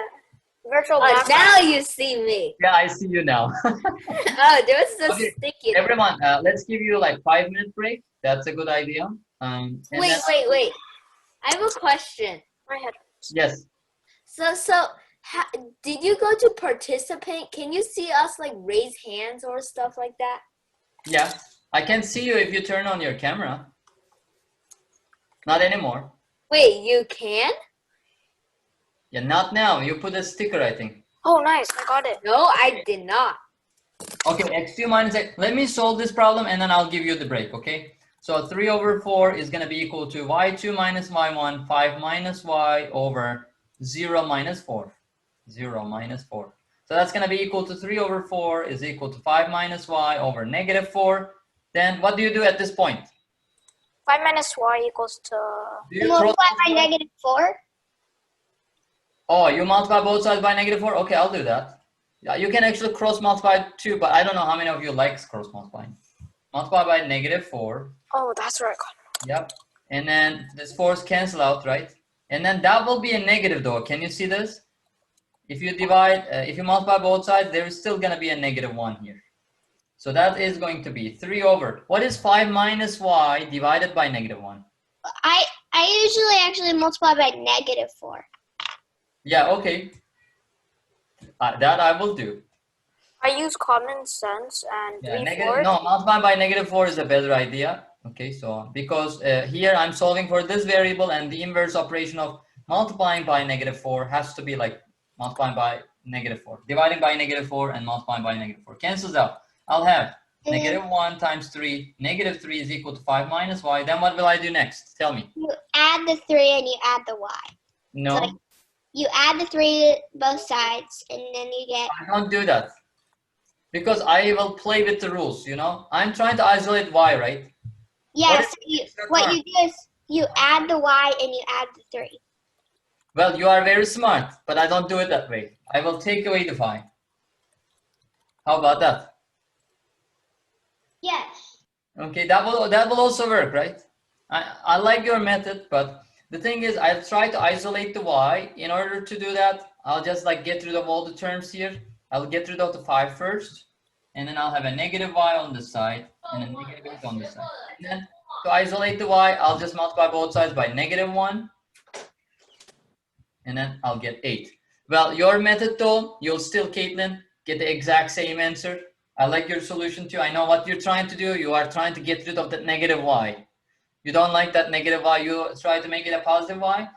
Virtual Oh, background. now you see me. Yeah, I see you now. Oh, there was the Okay, sticky. Everyone, let's give you like 5-minute break. That's a good idea. And Wait. I have a question. My head. Yes. Did you go to participant? Can you see us like raise hands or stuff like that? Yeah, I can see you if you turn on your camera. Not anymore. Wait, you can? Yeah, not now. You put a sticker, I think. Oh, nice. I got it. No, I did not. Okay, x2 minus x. Let me solve this problem and then I'll give you the break, okay? So 3 over 4 is going to be equal to y2 minus y1, 5 minus y over 0 minus 4. 0 minus 4. So that's going to be equal to 3 over 4 is equal to 5 minus y over negative 4. Then what do you do at this point? 5 minus y equals to... Do you Multiply cross by negative 4. Oh, you multiply both sides by negative 4? Okay, I'll do that. Yeah, you can actually cross multiply too, but I don't know how many of you likes cross multiplying. Multiply by negative 4. Oh, that's right. Yep. And then this 4's cancel out, right? And then that will be a negative though. Can you see this? If you divide, if you multiply both sides, there is still going to be a negative 1 here. So that is going to be 3 over. What is 5 minus y divided by negative 1? I usually actually multiply by negative 4. Yeah, okay. That I will do. I use common sense and Yeah, 3/4. no, multiplying by negative 4 is a better idea. Okay, so because here I'm solving for this variable and the inverse operation of multiplying by negative 4 has to be like multiplying by negative 4. Dividing by negative 4 and multiplying by negative 4 cancels out. I'll have negative 1 times 3. Negative 3 is equal to 5 minus y. Then what will I do next? Tell me. You add the 3 and you add the y. No, Like, you add the 3 to both sides and then you get... I don't do that. Because I will play with the rules, you know? I'm trying to isolate y, right? Yeah, What so is the what term? you do is you add the y and you add the 3. Well, you are very smart, but I don't do it that way. I will take away the y. How about that? Yes. Okay, that will also work, right? I like your method, but the thing is, I'll try to isolate the y. In order to do that, I'll just like get rid of all the terms here. I'll get rid of the 5 first, and then I'll have a negative y on this side and a negative 8 on this side. And then to isolate the y, I'll just multiply both sides by negative 1, and then I'll get 8. Well, your method though, you'll still, Caitlin, get the exact same answer. I like your solution too. I know what you're trying to do. You are trying to get rid of that negative y. You don't like that negative y. You try to make it a positive y.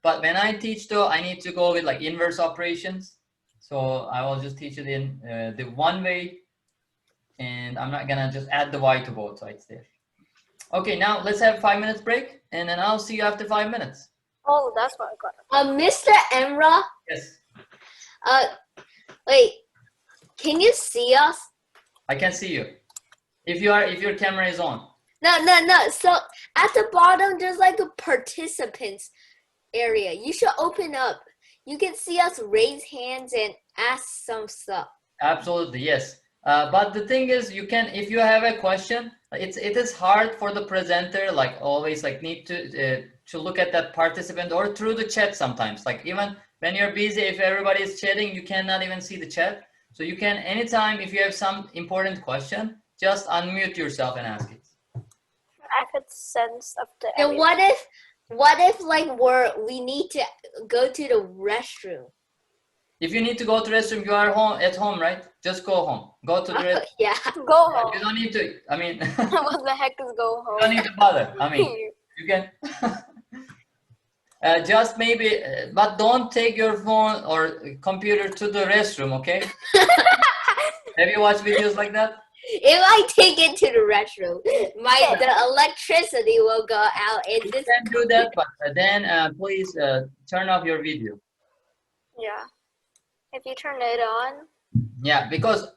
But when I teach though, I need to go with like inverse operations. So I will just teach it in the one way. And I'm not gonna just add the y to both sides there. Okay, now let's have 5 minutes break. And then I'll see you after 5 minutes. Oh, that's what I got. Mr. Emra, Yes, wait, can you see us? I can see you. If your camera is on. No. So at the bottom, there's like a participants area. You should open up. You can see us raise hands and ask some stuff. Absolutely, yes. But the thing is, you can, if you have a question, it is hard for the presenter, like always, like need to look at that participant or through the chat sometimes. Like even when you're busy, if everybody is chatting, you cannot even see the chat. So you can, anytime, if you have some important question, just unmute yourself and ask it. I could sense up to And what if like we need to go to the restroom? If you need to go to the restroom, you are at home, right? Just go home. Go to the restroom. Yeah. Go home. You don't need to, I mean, you What the heck is go home? don't need to bother. I mean, you can just maybe, but don't take your phone or computer to the restroom, okay? Have you watched videos like that? If I take it to the restroom, the electricity will go out. And You this can do that, but then please turn off your video. Yeah. If you turn it on. Yeah, because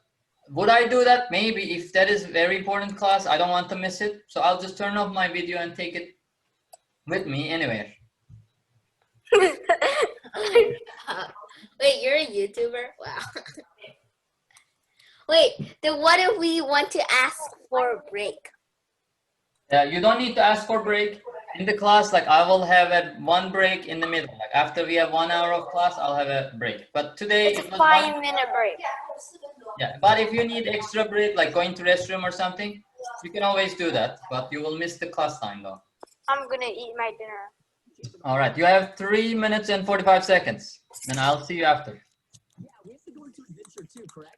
would I do that? Maybe if that is very important class, I don't want to miss it. So I'll just turn off my video and take it with me anywhere. Wait, you're a YouTuber? Wow. Wait, then what if we want to ask for a break? You don't need to ask for break. In the class, like I will have one break in the middle. Like after we have 1 hour of class, I'll have a break. But today It's it a was 5-minute break. Yeah, but if you need extra break, like going to restroom or something, you can always do that. But you will miss the class time though. I'm gonna eat my dinner. All right, you have 3 minutes and 45 seconds. And I'll see you after. Yeah, we have to go into adventure too, correct?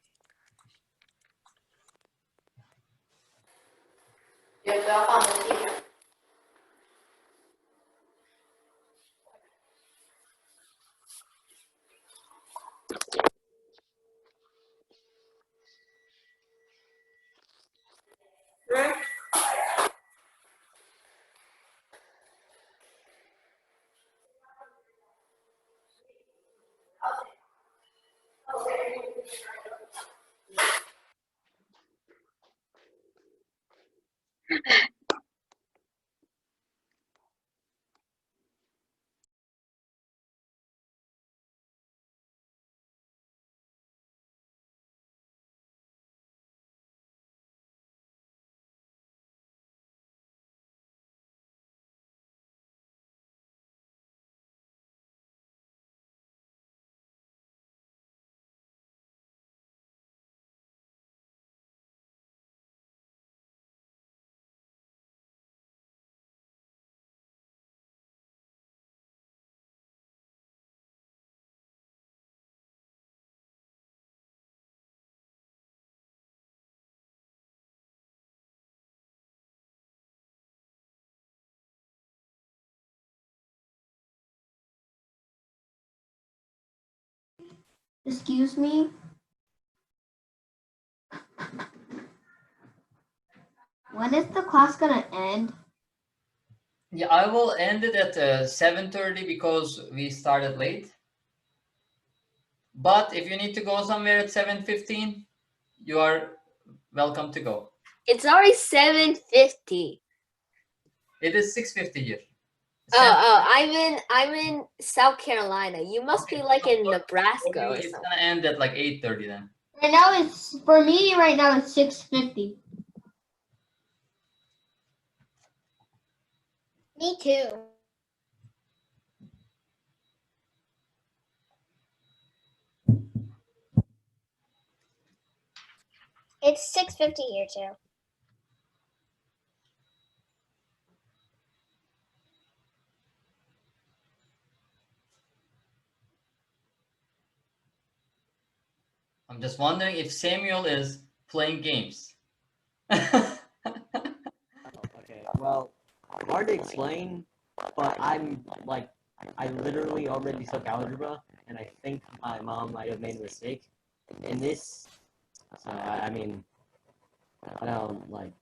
Excuse me? When is the class gonna end? Yeah, I will end it at 7:30 because we started late. But if you need to go somewhere at 7:15, you are welcome to go. It's already 7:50. It is 6:50 here. I'm in South Carolina. You must Okay, be like in for Nebraska you, or it's something. gonna end at like 8:30 then. Right now it's, for me right now it's 6:50. Me too. It's 6:50 here too. I'm just wondering if Samuel is playing games. Okay, well, hard to explain, but I'm like, I literally already took algebra, and I think my mom might have made a mistake in this. So I mean, I don't like,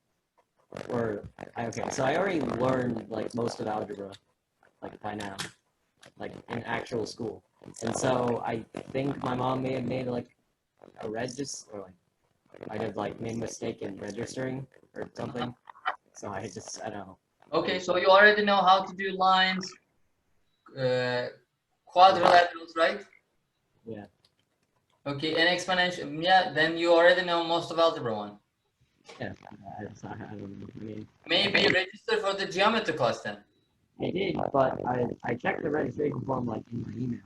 okay. So I already learned like most of algebra, like by now, like in actual school, and so I think my mom may have made like a register, or like might have like made a mistake in registering or something. So I don't know. Okay, so you already know how to do lines, quadrilaterals, right? Yeah. Okay, and exponential. Yeah, then you already know most of algebra 1. Yeah, I don't know. I mean, Maybe register for the geometry class then. I did, but I checked the registration form like in my email.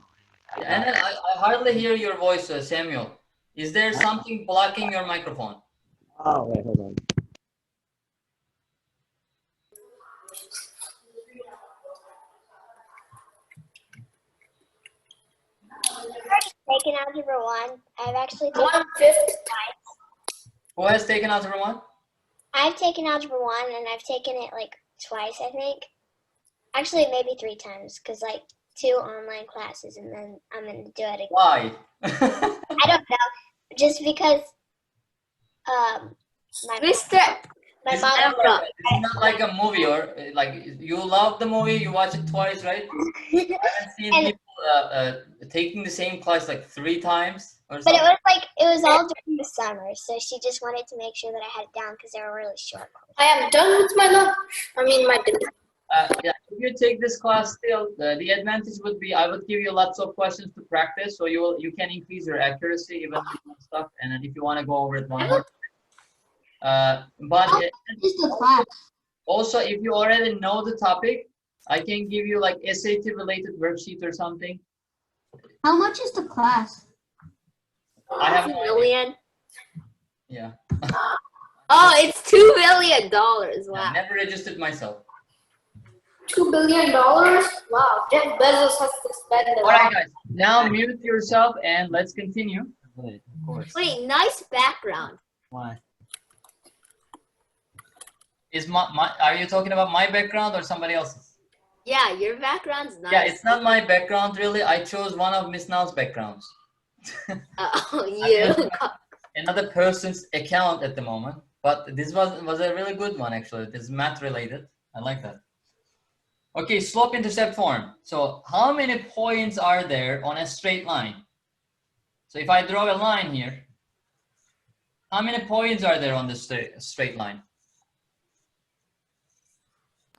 Yeah, and then I hardly hear your voice, Samuel. Is there something blocking your microphone? Oh wait, hold on. Taken algebra 1. I've actually taken 1/5. Who has taken algebra 1? I've taken algebra 1 and I've taken it like twice, I think. Actually, maybe 3 times, because like 2 online classes, and then I'm gonna do it again. Why? I don't know, just because my Mr. It's mom. not like a movie, or like you love the movie, you watch it twice, right? I haven't seen And- people taking the same class like 3 times or But something. it was all during the summer, so she just wanted to make sure that I had it down because they were really short. I am done with my lunch. I mean, my dinner. Yeah, if you take this class still, the advantage would be I would give you lots of questions to practice, so you can increase your accuracy even with stuff, and then if you want to go over it one more time. But Just the class. also, if you already know the topic, I can give you like SAT related worksheet or something. How much is the class? I have 2 no idea. million. Yeah, Oh, it's $2 million. I Wow. never registered myself. $2 billion? Wow, Jeff Bezos has to spend a All right, lot. guys. Now mute yourself and let's continue. Wait, of course. Wait, nice background. Why? Is are you talking about my background or somebody else's? Yeah, your background's nice. Yeah, it's not my background really. I chose one of Miss Nal's backgrounds. Oh, you. Another person's account at the moment, but this was a really good one actually. This is math related. I like that. Okay, slope-intercept form. So how many points are there on a straight line? So if I draw a line here, how many points are there on the straight line?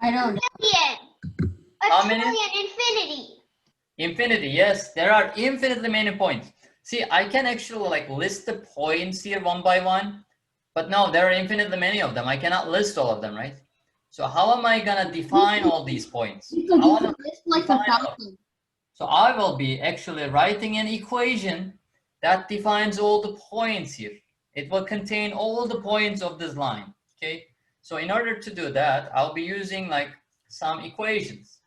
I don't know. Million. How many? Infinity. Infinity, yes. There are infinitely many points. See, I can actually like list the points here one by one, but no, there are infinitely many of them. I cannot list all of them, right? So how am I gonna define all these points? Because I you wanna can list like define all of 1,000. So I will be actually writing an equation that defines all the points here. It will contain all the points of this line, okay? So in order to do that, I'll be using like some equations.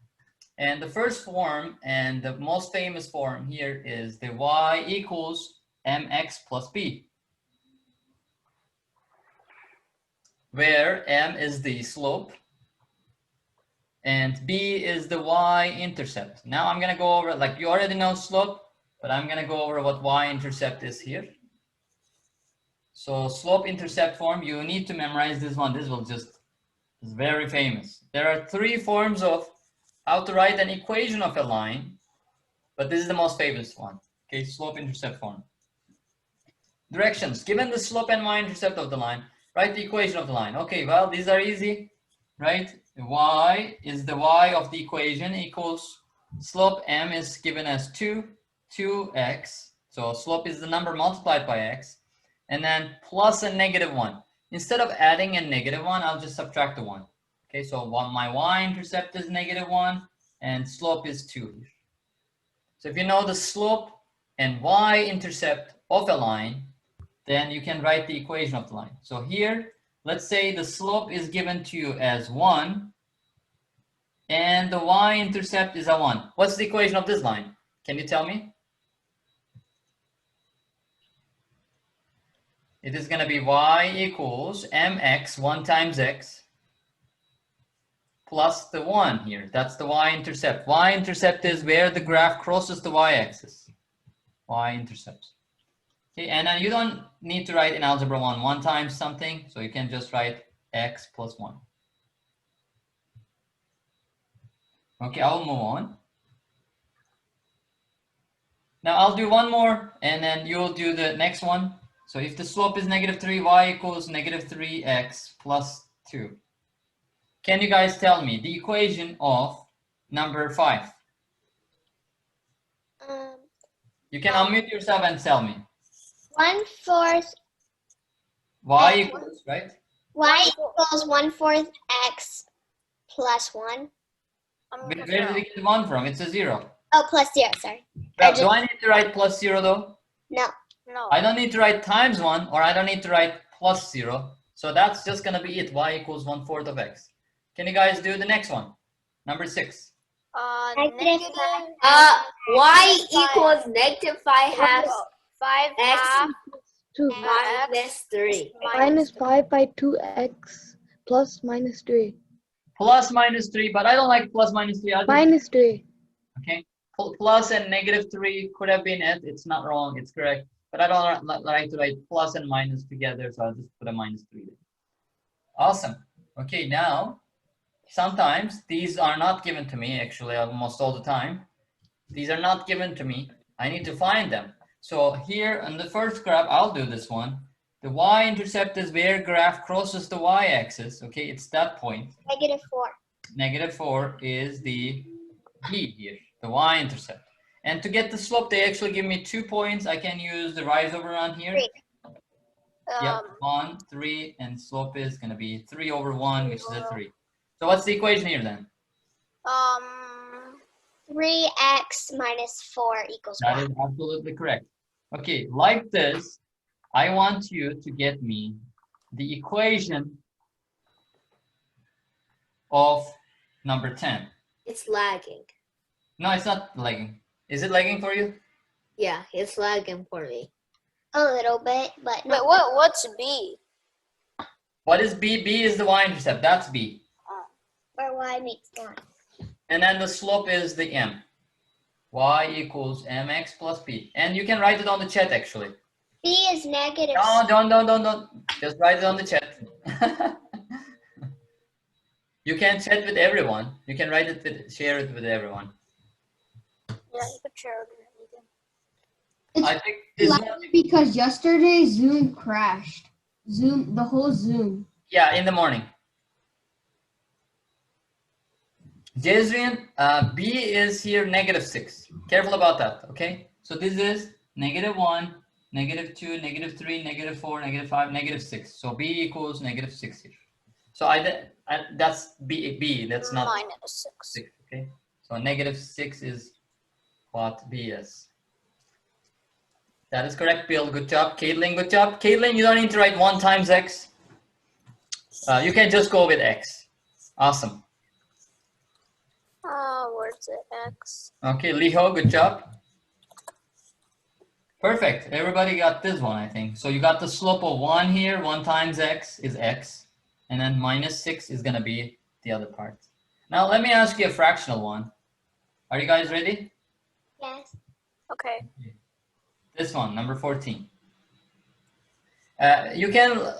And the first form and the most famous form here is the y equals mx plus b, where m is the slope and b is the y-intercept. Now I'm gonna go over, like you already know slope. but I'm gonna go over what y-intercept is here. So slope-intercept form, you need to memorize this one. This will just is very famous. There are 3 forms of how to write an equation of a line, but this is the most famous one. Okay, slope-intercept form. Directions. Given the slope and y-intercept of the line, write the equation of the line. Okay, well, these are easy, right? Y is the y of the equation equals slope m is given as 2x. So slope is the number multiplied by x, and then plus a negative 1. Instead of adding a negative 1, I'll just subtract the 1. Okay, so my y-intercept is negative 1, and slope is 2 here. So if you know the slope and y-intercept of a line, then you can write the equation of the line. So here, let's say the slope is given to you as 1, and the y-intercept is a 1. What's the equation of this line? Can you tell me? It is going to be y equals mx, 1 times x, plus the 1 here. That's the y-intercept. Y-intercept is where the graph crosses the y-axis. Y-intercept. Okay, and then you don't need to write in Algebra 1 times something, so you can just write x plus 1. Okay, I'll move on. Now I'll do one more, and then you'll do the next one. So if the slope is negative 3, y equals negative 3x plus 2. Can you guys tell me the equation of number 5? You can unmute yourself and tell me. 1/4 Y equals, right? y equals 1/4 x plus 1. Where did we get the 1 from? It's a 0. Oh, plus 0, sorry. Well, do I need to write plus 0 though? No. I don't need to write times 1, or I don't need to write plus 0. So that's just going to be it. Y equals 1/4 of x. Can you guys do the next one? Number 6. Negative Y equals negative 5 halves 5 x half 2 minus 3. minus 5 by 2x plus minus 3 Plus minus 3, but I don't like plus minus 3. minus 3. Okay. Plus and negative 3 could have been it. It's not wrong. It's correct. But I don't like to write plus and minus together, so I'll just put a minus 3 there. Awesome. Okay, now, sometimes these are not given to me, actually, almost all the time. These are not given to me. I need to find them. So here on the first graph, I'll do this one. The y-intercept is where graph crosses the y-axis. Okay, it's that point. -4. -4 is the b here, the y-intercept. And to get the slope, they actually give me 2 points. I can use the rise over on here. 3. Yep, 1, 3, and slope is going to be 3/1, which is a 3. So what's the equation here then? 3x minus 4 equals That 1. is absolutely correct. Okay, like this, I want you to get me the equation of number 10. It's lagging. No, it's not lagging. Is it lagging for you? Yeah, it's lagging for me. A little bit, but Wait, not. what's B? What is b? B is the y-intercept. That's b. Where y meets 1. And then the slope is the m. Y equals mx plus b. And you can write it on the chat, actually. B is negative. No, don't. Just write it on the chat. You can chat with everyone. You can write it with, share it with everyone. Yeah, you could share it. I think this one, Because yesterday Zoom crashed. The whole Zoom. yeah, in the morning. Jezreen, b is here -6. Careful about that, okay? So this is -1, -2, -3, -4, -5, -6. So b equals -6 here. So that's b, that's not -6. 6, okay? So -6 is what b is. That is correct, Bill. Good job. Caitlin, good job. Caitlin, you don't need to write 1 times x. You can just go with x. Awesome. Where's the X? Okay, Liho, good job. Perfect. Everybody got this one, I think. So you got the slope of 1 here. 1 times x is x. And then -6 is going to be the other part. Now, let me ask you a fractional one. Are you guys ready? Yes. Okay. This one, number 14. You can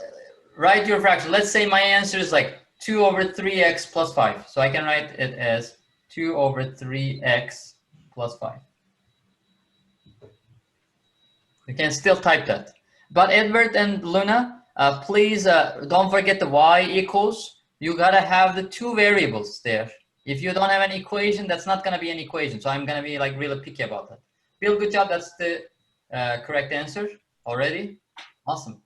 write your fraction. Let's say my answer is like 2 over 3x plus 5. So I can write it as 2 over 3x plus 5. You can still type that. But Edward and Luna, please don't forget the y equals. You gotta have the two variables there. If you don't have an equation, that's not gonna be an equation. So I'm gonna be like really picky about that. Bill, good job. That's the correct answer already. Awesome.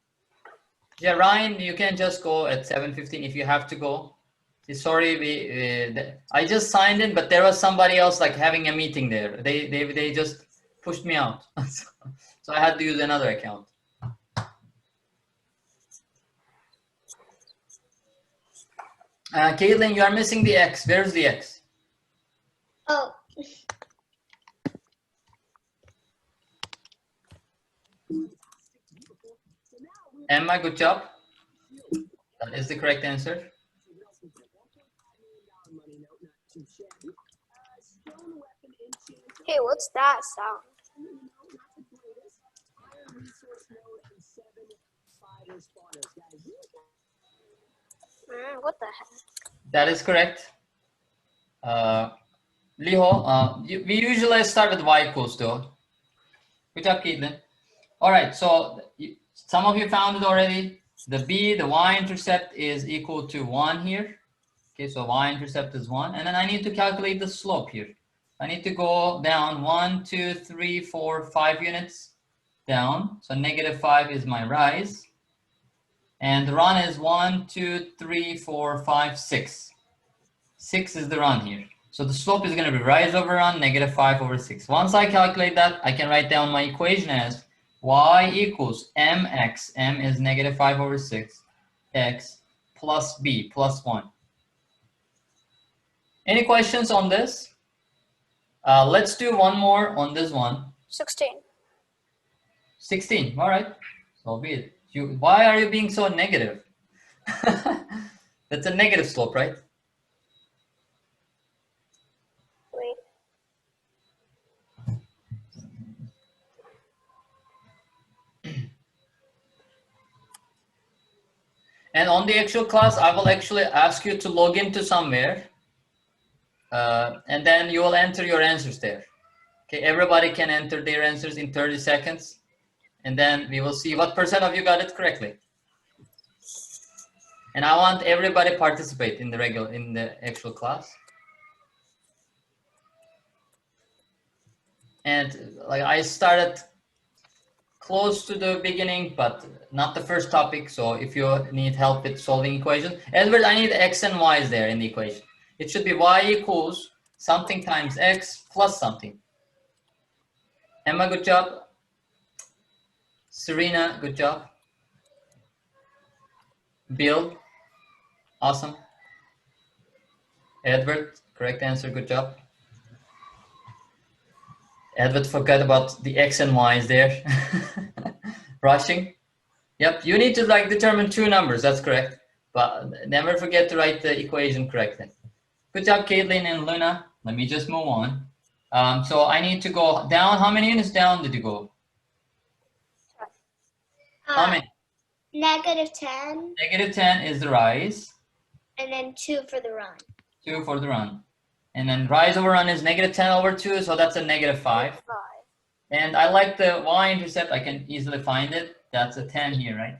Yeah, Ryan, you can just go at 7:15 if you have to go. Sorry, I just signed in, but there was somebody else like having a meeting there. They just pushed me out, so I had to use another account. Caitlin, you are missing the x. Where's the x? Oh, Emma, good job. That is the correct answer. Hey, what's that sound? What the heck? That is correct. Liho, we usually start with y equals though. Good job, Caitlin. All right, so some of you found it already. The b, the y-intercept is equal to 1 here. Okay, so y-intercept is 1. And then I need to calculate the slope here. I need to go down 1, 2, 3, 4, 5 units down. So -5 is my rise. And the run is 1, 2, 3, 4, 5, 6. 6 is the run here. So the slope is going to be rise over run, -5 over 6. Once I calculate that, I can write down my equation as y equals mx. M is -5 over 6. X plus b plus 1. Any questions on this? Let's do one more on this one. 16. 16. All right. So be it. Why are you being so negative? That's a negative slope, right? Wait. And on the actual class, I will actually ask you to log into somewhere. And then you will enter your answers there. Okay, everybody can enter their answers in 30 seconds. And then we will see what % of you got it correctly. And I want everybody participate in the actual class. And like I started close to the beginning, but not the first topic. So if you need help with solving equations, Edward, I need x and y's there in the equation. It should be y equals something times x plus something. Emma, good job. Serena, good job. Bill, awesome. Edward, correct answer, good job. Edward forgot about the x and y's there. Rushing. Yep, you need to like determine two numbers, that's correct. But never forget to write the equation correctly. Good job, Caitlin and Luna. Let me just move on. So I need to go down. How many units down did you go? How many? -10, -10 is the rise. and then 2 for the run. 2 for the run. And then rise over run is -10 over 2, so that's a -5. And I like the y-intercept. I can easily find it. That's a 10 here, right?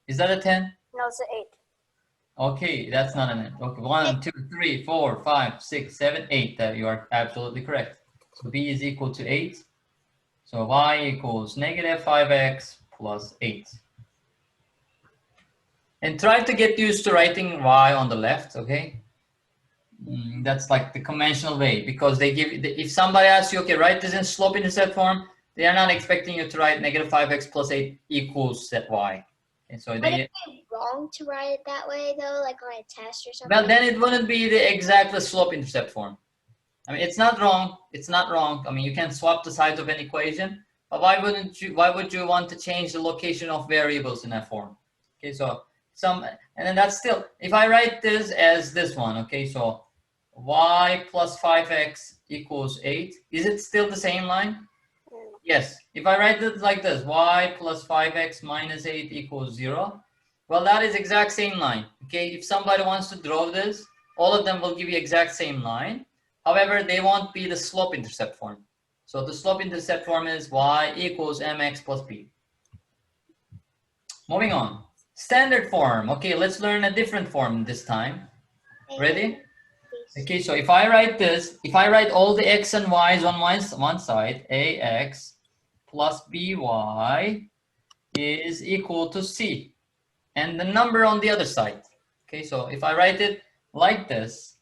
Is that a 10? No, it's an 8. Okay, that's not an 8. Okay, 1, 2, 3, 4, 5, 6, 7, 8. You are absolutely correct. So b is equal to 8. So y equals -5x plus 8. And try to get used to writing y on the left, okay? That's like the conventional way, because they give, if somebody asks you, okay, write this in slope intercept form, they are not expecting you to write -5x plus 8 equals set y. And so Would they, it be wrong to write it that way though, like on a test or something? well, then it wouldn't be the exact slope intercept form. I mean, it's not wrong. It's not wrong. I mean, you can swap the sides of an equation, but why would you want to change the location of variables in that form? Okay, so and then that's still, if I write this as this one, okay, so y plus 5x equals 8. Is it still the same line? Yes, if I write it like this, y plus 5x minus 8 equals 0, well, that is exact same line. Okay, if somebody wants to draw this, all of them will give you exact same line. However, they won't be the slope-intercept form. So the slope-intercept form is y equals mx plus b. Moving on. Standard form. Okay, let's learn a different form this time. Ready? Okay, so if I write this, if I write all the x and y's on one side, ax plus by is equal to c, and the number on the other side. Okay, so if I write it like this,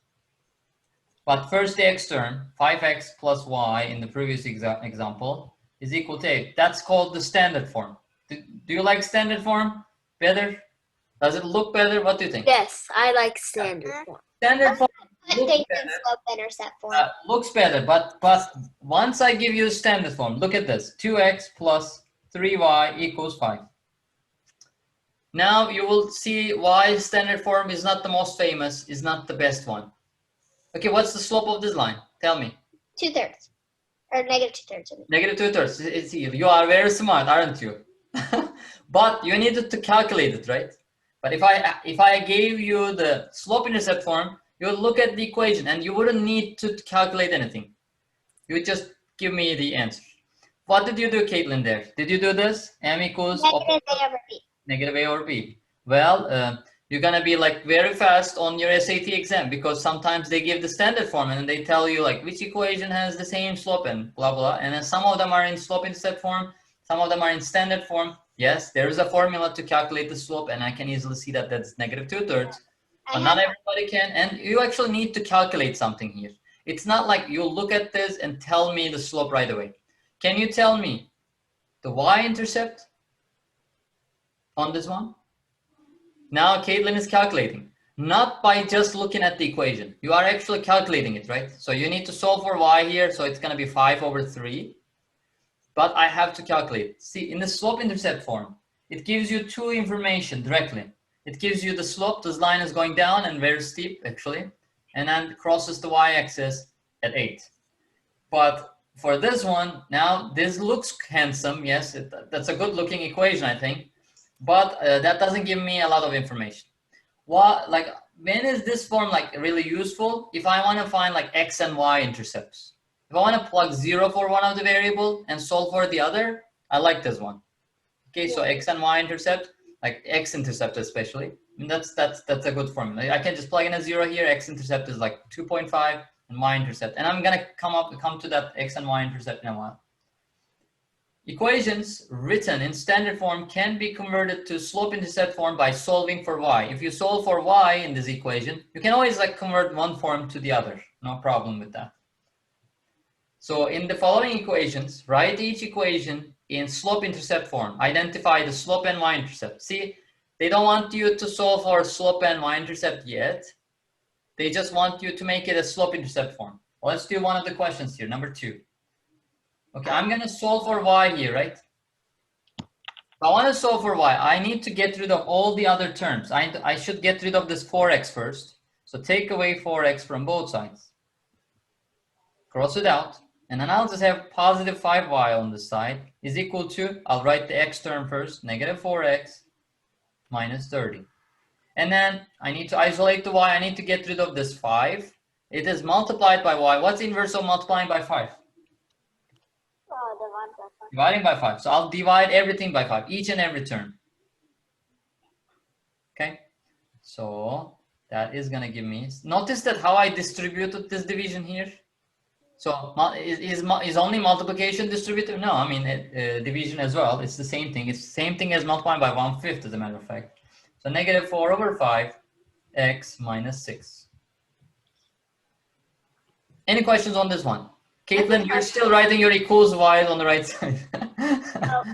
but first the x term, 5x plus y in the previous example, is equal to 8. That's called the standard form. Do you like standard form better? Does it look better? What do you think? Yes, I like standard form. Standard form looks Take better. the slope-intercept form. Looks better, but once I give you standard form, look at this. 2x plus 3y equals 5. Now you will see why standard form is not the most famous, is not the best one. Okay, what's the slope of this line? Tell me. 2/3. Or negative 2/3. Negative 2/3. It's you are very smart, aren't you? But you needed to calculate it, right? But if I gave you the slope-intercept form, you would look at the equation and you wouldn't need to calculate anything. You would just give me the answer. What did you do, Caitlin, there? Did you do this? M equals Negative a over b. negative a over b. Well, you're gonna be like very fast on your SAT exam because sometimes they give the standard form and they tell you like which equation has the same slope and blah blah. And then some of them are in slope-intercept form, some of them are in standard form. Yes, there is a formula to calculate the slope, and I can easily see that that's negative 2/3. But not everybody can, and you actually need to calculate something here. It's not like you look at this and tell me the slope right away. Can you tell me the y-intercept on this one? Now Caitlin is calculating, not by just looking at the equation. You are actually calculating it, right? So you need to solve for y here, so it's going to be 5 over 3. But I have to calculate. See, in the slope-intercept form, it gives you two information directly. It gives you the slope, this line is going down and very steep actually, and then crosses the y-axis at 8. But for this one, now this looks handsome, yes, that's a good looking equation, I think, but that doesn't give me a lot of information. Like, when is this form like really useful? If I want to find like x and y intercepts. If I want to plug 0 for one of the variable and solve for the other, I like this one. Okay, so x and y intercept, like x-intercept especially, and that's a good formula. I can just plug in a 0 here. X-intercept is like 2.5, and y-intercept, and I'm gonna come to that x and y-intercept in a while. Equations written in standard form can be converted to slope-intercept form by solving for y. If you solve for y in this equation, you can always like convert one form to the other. No problem with that. So in the following equations, write each equation in slope-intercept form. Identify the slope and y-intercept. See, they don't want you to solve for slope and y-intercept yet. They just want you to make it a slope-intercept form. Well, let's do one of the questions here, number 2. Okay, I'm gonna solve for y here, right? If I want to solve for y, I need to get rid of all the other terms. I should get rid of this 4x first. So take away 4x from both sides. Cross it out. And then I'll just have positive 5y on this side is equal to, I'll write the x term first, negative 4x minus 30. And then I need to isolate the y. I need to get rid of this 5. It is multiplied by y. What's the inverse of multiplying by 5? Dividing by 5. So I'll divide everything by 5, each and every term. Okay. So that is going to give me, notice that how I distributed this division here. So is only multiplication distributive? No, I mean division as well. It's the same thing. It's the same thing as multiplying by 1/5 as a matter of fact. So negative 4 over 5 x minus 6. Any questions on this one? Caitlin, you're still writing your equals y on the right side.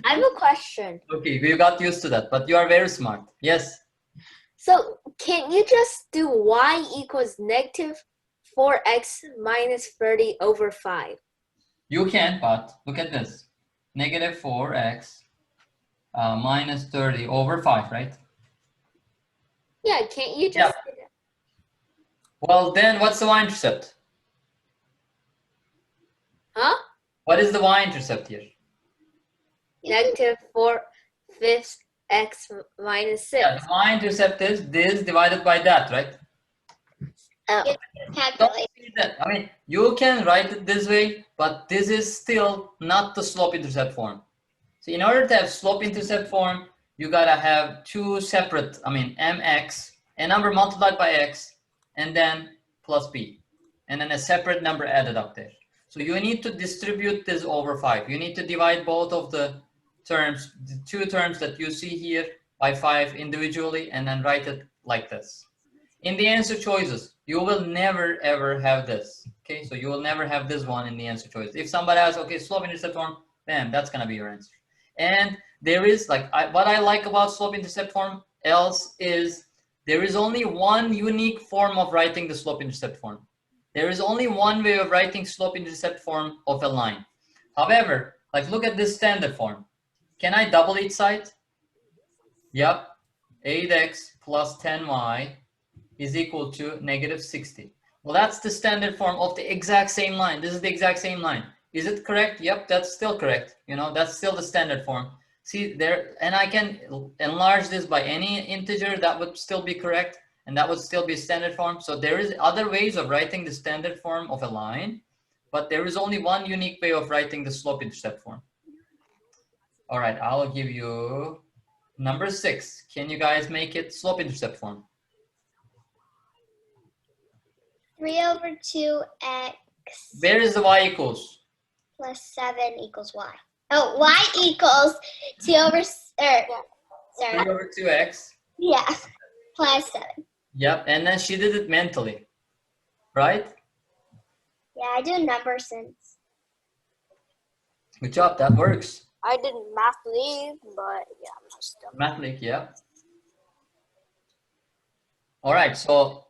I have a question. Okay, you got used to that, but you are very smart. Yes. So can you just do y equals negative 4x minus 30 over 5? You can, but look at this. Negative 4x minus 30 over 5, right? Yeah, can't you just do that? Well, then what's the y-intercept? Huh? What is the y-intercept here? negative 4/5 x minus 6. Yeah, the y-intercept is this divided by that, right? Oh, Don't Calculate. see that. I mean, you can write it this way, but this is still not the slope-intercept form. So in order to have slope-intercept form, you gotta have two separate, I mean, mx, a number multiplied by x, and then plus b, and then a separate number added up there. So you need to distribute this over 5. You need to divide both of the terms, the two terms that you see here, by 5 individually, and then write it like this. In the answer choices, you will never ever have this. Okay, so you will never have this one in the answer choice. If somebody asks, okay, slope-intercept form, bam, that's gonna be your answer. And there is like what I like about slope-intercept form else is there is only one unique form of writing the slope-intercept form. There is only one way of writing slope-intercept form of a line. However, like look at this standard form. Can I double each side? Yep. 8x plus 10y is equal to negative 60. Well, that's the standard form of the exact same line. This is the exact same line. Is it correct? Yep, that's still correct. You know, that's still the standard form. See there, and I can enlarge this by any integer, that would still be correct, and that would still be standard form. So there is other ways of writing the standard form of a line, but there is only one unique way of writing the slope-intercept form. All right, I'll give you number 6. Can you guys make it slope-intercept form? 3/2x Where is the y equals? plus 7 equals y. Oh, y equals 3/2x. Yeah, plus 7. Yep, and then she did it mentally, right? Yeah, I do number sense. Good job, that works. I did math league, but yeah, I'm not still. Math league, yeah. All right, so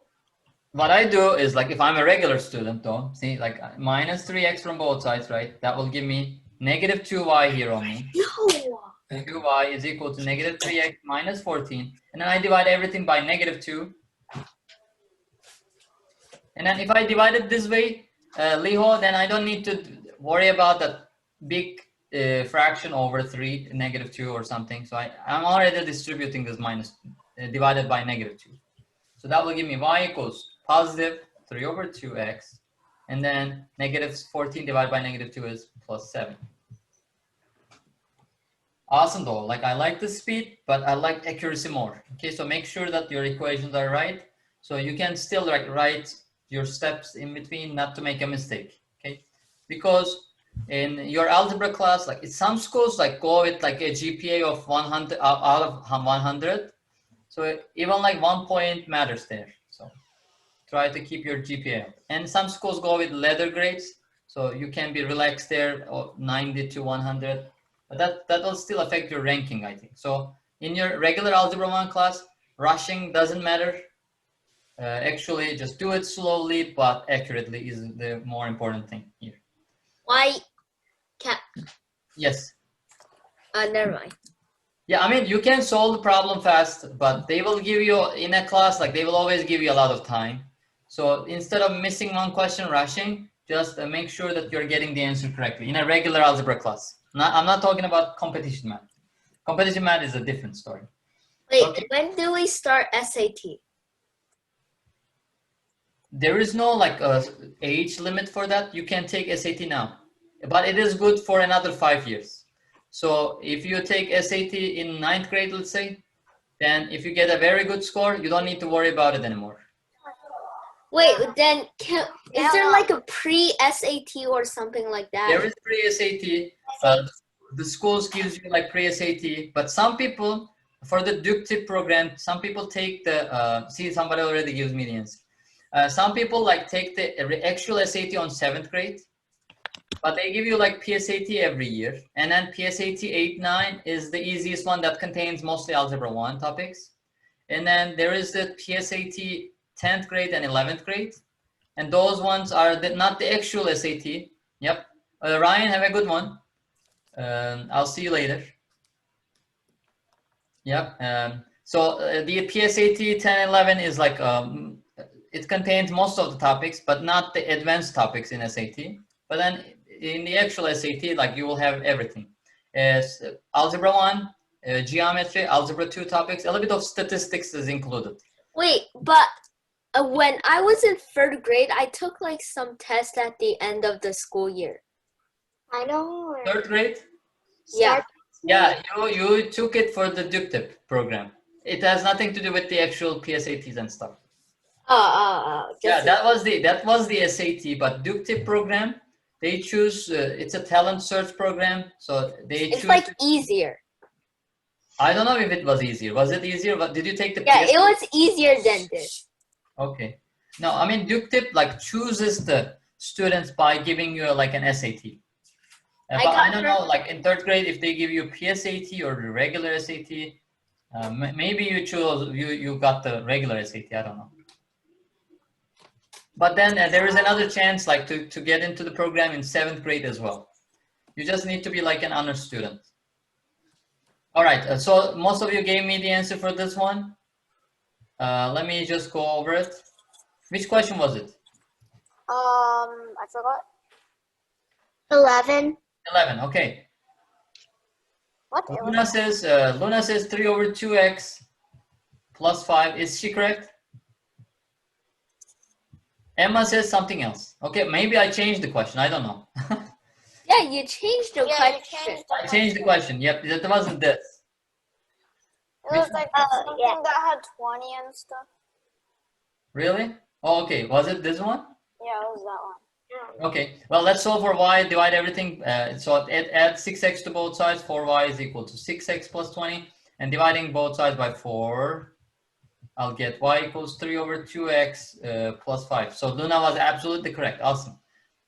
what I do is like if I'm a regular student though, see like minus 3x from both sides, right? That will give me negative 2y here only. No. 2y is equal to negative 3x minus 14. And then I divide everything by negative 2. And then if I divide it this way, Liho, then I don't need to worry about that big fraction over 3, negative 2 or something. So I'm already distributing this minus divided by negative 2. So that will give me y equals positive 3/2x. And then negative 14 divided by negative 2 is plus 7. Awesome though, like I like the speed, but I like accuracy more. Okay, so make sure that your equations are right. So you can still like write your steps in between not to make a mistake. Okay, because in your algebra class, like some schools like go with like a GPA of 100 out of 100. So even like 1 point matters there. So try to keep your GPA up. And some schools go with letter grades. So you can be relaxed there, 90 to 100. But that will still affect your ranking, I think. So in your regular Algebra 1 class, rushing doesn't matter. Actually, just do it slowly but accurately is the more important thing here. Why can't? Yes. Never mind. Yeah, I mean, you can solve the problem fast, but they will give you, in a class, like they will always give you a lot of time. So instead of missing one question, rushing, just make sure that you're getting the answer correctly in a regular algebra class. I'm not talking about competition math. Competition math is a different story. Wait, Okay. when do we start SAT? There is no like age limit for that. You can take SAT now, but it is good for another 5 years. So if you take SAT in 9th grade, let's say, then if you get a very good score, you don't need to worry about it anymore. Wait, then is there like a pre-SAT or something like that? There is pre-SAT. The schools gives you like pre-SAT, but some people, for the Duke Tip program, some people take the, see somebody already gives me the answer. Some people like take the actual SAT on 7th grade, but they give you like PSAT every year. And then PSAT 8, 9 is the easiest one that contains mostly Algebra 1 topics. And then there is the PSAT 10th grade and 11th grade. And those ones are not the actual SAT. Yep. Ryan, have a good one. I'll see you later. Yep. So the PSAT 10, 11 is like, it contains most of the topics, but not the advanced topics in SAT. But then in the actual SAT, like you will have everything. is Algebra 1, Geometry, Algebra 2 topics. A little bit of statistics is included. Wait, but when I was in 3rd grade, I took like some tests at the end of the school year. I know. 3rd grade? Yeah. Yeah, you took it for the DUCTIP program. It has nothing to do with the actual PSATs and stuff. Yeah, that was the SAT, but DUCTIP program, they choose, it's a talent search program, so they choose. It's like easier. I don't know if it was easier. Was it easier? Did you take the Yeah, PSAT? it was easier than this. Okay. No, I mean, DUCTIP like chooses the students by giving you like an SAT. But I don't know, like in 3rd grade, if they give you PSAT or the regular SAT, maybe you got the regular SAT. I don't know. But then there is another chance, like to get into the program in 7th grade as well. You just need to be like an honor student. All right. So most of you gave me the answer for this one. Let me just go over it. Which question was it? I forgot. 11. 11. Okay. What? Luna says 3 over 2x plus 5. Is she correct? Emma says something else. Okay, maybe I changed the question. I don't know. Yeah, you changed the question. I changed the question. Yep, it wasn't this. It was like something that had 20 and stuff. Really? Oh, okay. Was it this one? Yeah, it was that one. Okay. Well, let's solve for y. Divide everything. So add 6x to both sides. 4y is equal to 6x plus 20. And dividing both sides by 4, I'll get y equals 3 over 2x plus 5. So Luna was absolutely correct. Awesome.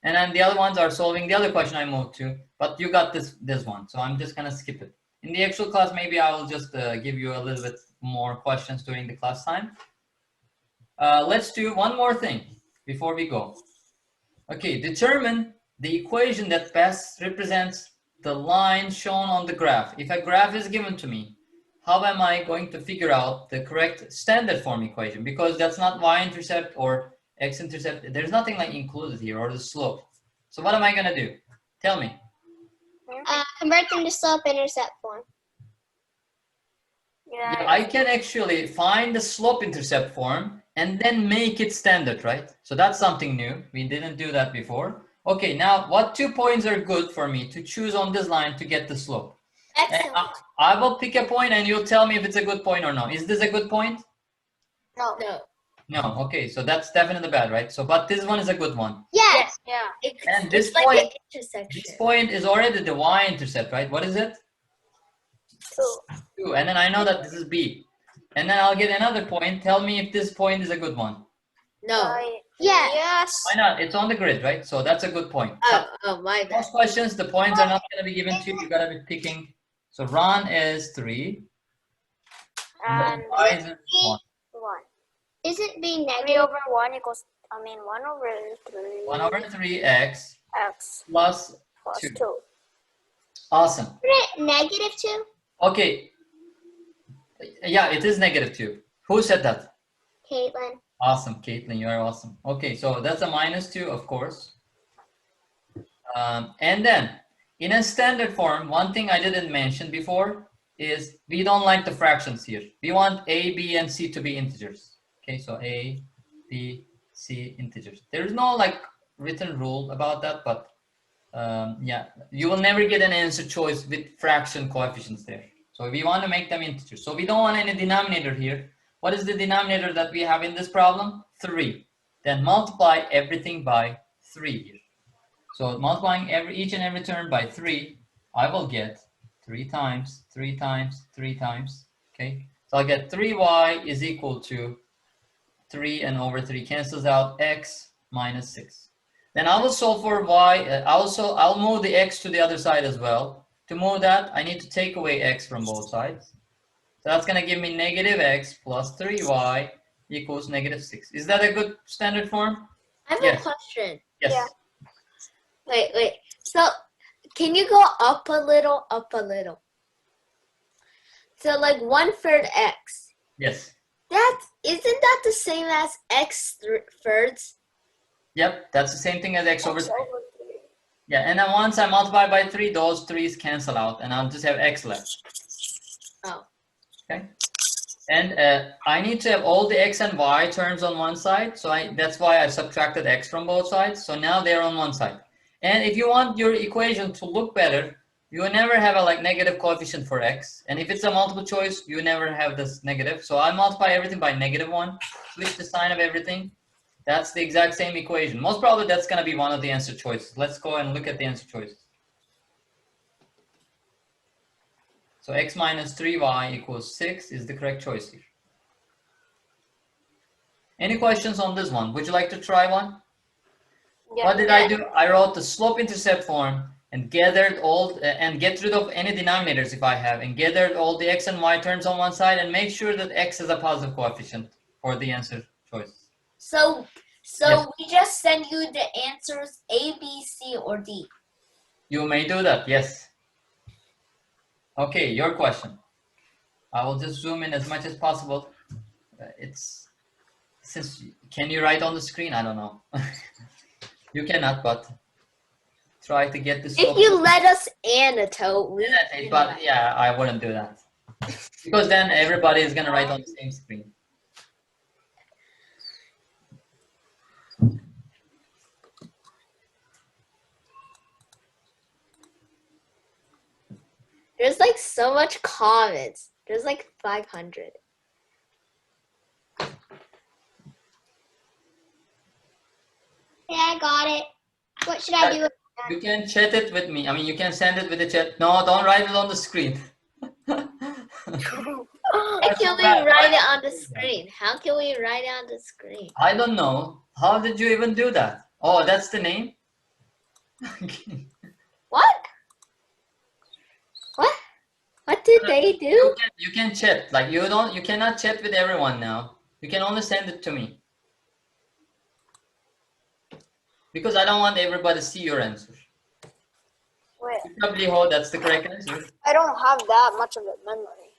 And then the other ones are solving the other question I moved to. But you got this one. So I'm just going to skip it. In the actual class, maybe I will just give you a little bit more questions during the class time. Let's do one more thing before we go. Okay, determine the equation that best represents the line shown on the graph. If a graph is given to me, how am I going to figure out the correct standard form equation? Because that's not y-intercept or x-intercept. There's nothing like included here, or the slope. So what am I gonna do? Tell me. Convert them to slope-intercept form. Yeah, I can actually find the slope-intercept form and then make it standard, right? So that's something new. We didn't do that before. Okay, now what 2 points are good for me to choose on this line to get the slope? Excellent. I will pick a point and you'll tell me if it's a good point or not. Is this a good point? No. No, okay, so that's definitely bad, right? So, but this one is a good one. Yes. Yeah. And this It's like point, an intersection. this point is already the y-intercept, right? What is it? 2. And then I know that this is B. And then I'll get another point. Tell me if this point is a good one. No. Yes. Why not? It's on the grid, right? So that's a good point. Oh, my bad. Most questions, the points are not going to be given to you. You got to be picking. So Ron is 3. And Y is 1. 1. Isn't being 3 negative? over 1 equals, 1 over 3. 1 over 3x X plus plus 2. 2. Awesome. Isn't it negative 2? Okay. Yeah, it is negative 2. Who said that? Caitlin. Awesome, Caitlin, you are awesome. Okay, so that's a minus 2, of course. And then, in a standard form, one thing I didn't mention before is we don't like the fractions here. We want a, b, and c to be integers. Okay, so a, b, c, integers. There is no like written rule about that, but yeah, you will never get an answer choice with fraction coefficients there. So we want to make them integers. So we don't want any denominator here. What is the denominator that we have in this problem? 3. Then multiply everything by 3 here. So multiplying each and every term by 3, I will get 3 times, 3 times, 3 times. Okay, so I'll get 3y is equal to 3 and over 3 cancels out, x minus 6. Then I will solve for y. I'll move the x to the other side as well. To move that, I need to take away x from both sides. So that's going to give me negative x plus 3y equals negative 6. Is that a good standard form? I have Yes. a question. Yes. Yeah. Wait. So, can you go up a little, So, like 1/3 x. Yes. Isn't that the same as x thirds? Yep, that's the same thing as x over 3. Yeah, and then once I multiply by 3, those 3's cancel out, and I'll just have x left. Oh. Okay. And I need to have all the x and y terms on one side, so that's why I subtracted x from both sides. So now they're on one side. And if you want your equation to look better, you will never have a like negative coefficient for x. And if it's a multiple choice, you never have this negative. So I multiply everything by -1, switch the sign of everything. That's the exact same equation. Most probably that's going to be one of the answer choices. Let's go and look at the answer choices. So x minus 3y equals 6 is the correct choice here. Any questions on this one? Would you like to try one? Yeah. What did I do? I wrote the slope-intercept form and gathered all and get rid of any denominators if I have, and gathered all the x and y terms on one side and make sure that x is a positive coefficient for the answer choice. So Yes. we just send you the answers A, B, C, or D. You may do that, yes. Okay, your question. I will just zoom in as much as possible. Can you write on the screen? I don't know. You cannot, but try to get this. If you let us annotate, we can but write. yeah, I wouldn't do that because then everybody is gonna write on the same screen. There's like so much comments. There's like 500. Yeah, I got it. What should I do? You can chat it with me. I mean, you can send it with the chat. No, don't write it on the screen. How can we write it on the screen? How can we write it on the screen? I don't know. How did you even do that? Oh, that's the name? What? What? What did they do? You can chat. Like you cannot chat with everyone now. You can only send it to me. Because I don't want everybody to see your answer. Wait, Probably that's the correct answer. I don't have that much of a memory.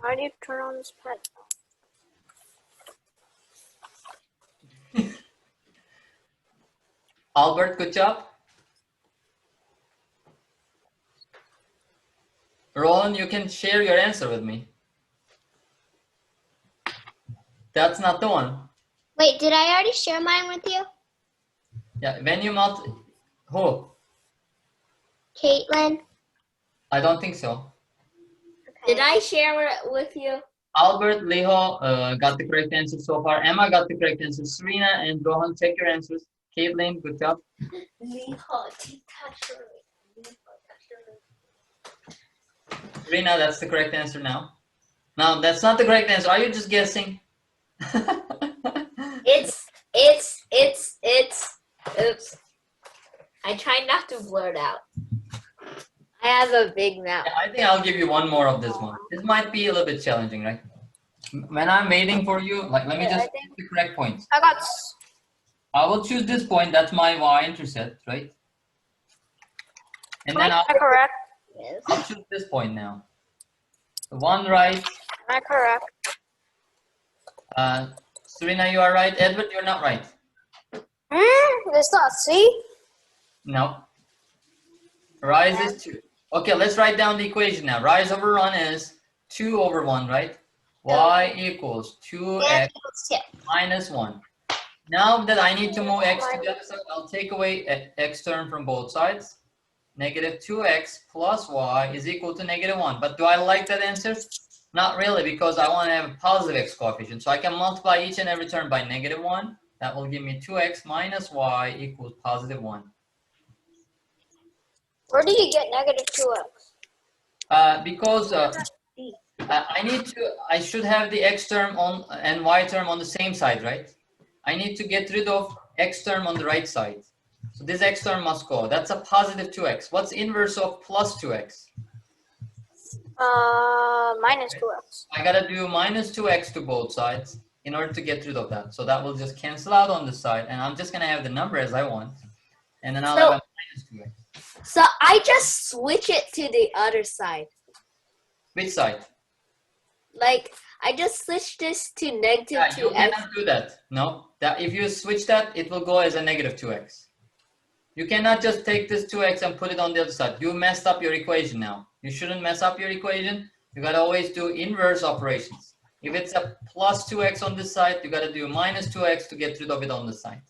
How do you turn on this pen? Albert, good job. Roland, you can share your answer with me. That's not the one. Wait, did I already share mine with you? Yeah, when you who? Caitlin? I don't think so. Did I share it with you? Albert, Leho got the correct answer so far. Emma got the correct answer. Serena and Rohan, check your answers. Caitlin, good job. Serena, that's the correct answer now. No, that's not the correct answer. Are you just guessing? Oops. I try not to blurt out. I have a big mouth. Yeah, I think I'll give you one more of this one. This might be a little bit challenging, right? When I'm waiting for you, like let me just pick the correct points. I got. I will choose this point. That's my Y-intercept, right? And then Am I correct? I'll choose this point now. The one right. Am I correct? Serena, you are right. Edward, you're not right. It's not C. No. Rise is 2. Okay, let's write down the equation now. Rise over run is 2 over 1, right? Y equals 2x minus 1. Now that I need to move x to the other side, I'll take away x term from both sides. Negative 2x plus y is equal to -1. But do I like that answer? Not really, because I want to have a positive x coefficient. So I can multiply each and every term by -1. That will give me 2x minus y equals +1. Where do you get negative 2x? Because I should have the x term on and y term on the same side, right? I need to get rid of x term on the right side. So this x term must go. That's a positive 2x. What's inverse of plus 2x? Minus 2x. I gotta do minus 2x to both sides in order to get rid of that. So that will just cancel out on this side, and I'm just gonna have the number as I want. And then I'll have a minus 2x. So I just switch it to the other side. Which side? Like I just switched this to negative Yeah, you 2x. cannot do that. No, that if you switch that, it will go as a negative 2x. You cannot just take this 2x and put it on the other side. You messed up your equation now. You shouldn't mess up your equation. You gotta always do inverse operations. If it's a plus 2x on this side, you gotta do minus 2x to get rid of it on this side.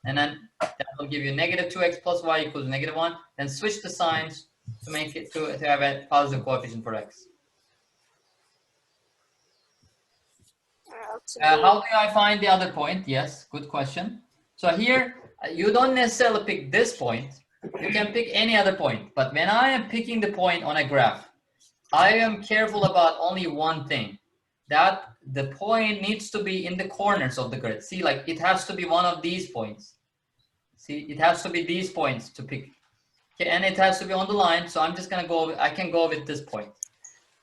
And then that will give you negative 2x plus y equals negative 1. Then switch the signs to make it to have a positive coefficient for x. How do I find the other point? Yes, good question. So here, you don't necessarily pick this point. You can pick any other point. But when I am picking the point on a graph, I am careful about only one thing. That the point needs to be in the corners of the grid. See, like it has to be one of these points. See, it has to be these points to pick. Okay, and it has to be on the line. So I'm just gonna go, I can go with this point.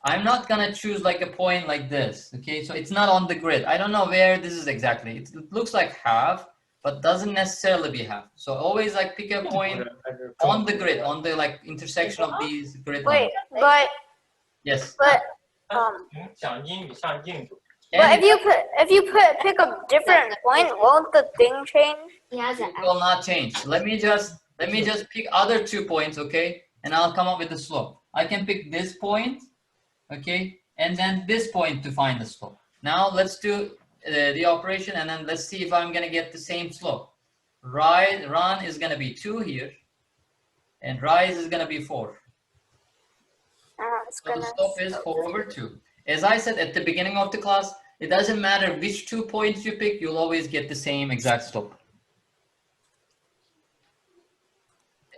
I'm not gonna choose like a point like this, okay? So it's not on the grid. I don't know where this is exactly. It looks like half, but doesn't necessarily be half. So always like pick a point on the grid, on the like intersection of these grid lines. Wait, but Yes. But if you pick a different point, won't the thing change? He has an It will not change. Let me just pick other 2 points, okay? And I'll come up with the slope. I can pick this point, okay, and then this point to find the slope. Now let's do the operation, and then let's see if I'm gonna get the same slope. Run is gonna be 2 here, and rise is gonna be 4. So the slope is 4/2. As I said at the beginning of the class, it doesn't matter which 2 points you pick, you'll always get the same exact slope.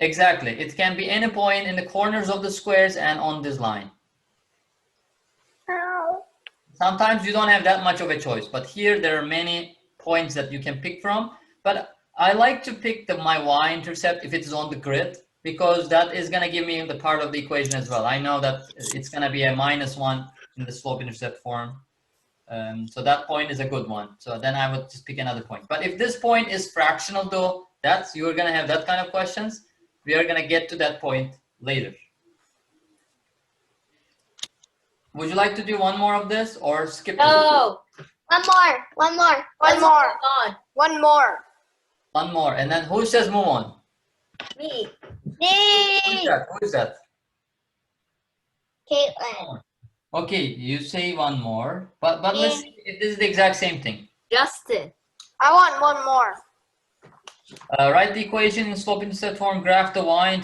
Exactly. It can be any point in the corners of the squares and on this line. Sometimes you don't have that much of a choice, but here there are many points that you can pick from. But I like to pick my y-intercept if it's on the grid, because that is going to give me the part of the equation as well. I know that it's going to be a -1 in the slope-intercept form. So that point is a good one. So then I would just pick another point. But if this point is fractional though, you're going to have that kind of questions. We are going to get to that point later. Would you like to do one more of this or skip this? No. One more. One more. One more. And then who says move on? Me. Yay! Who is that? Caitlin. Okay, you say one more. But let's see if this is the exact same thing. Justin. I want one more. Write the equation in slope-intercept form, graph the y.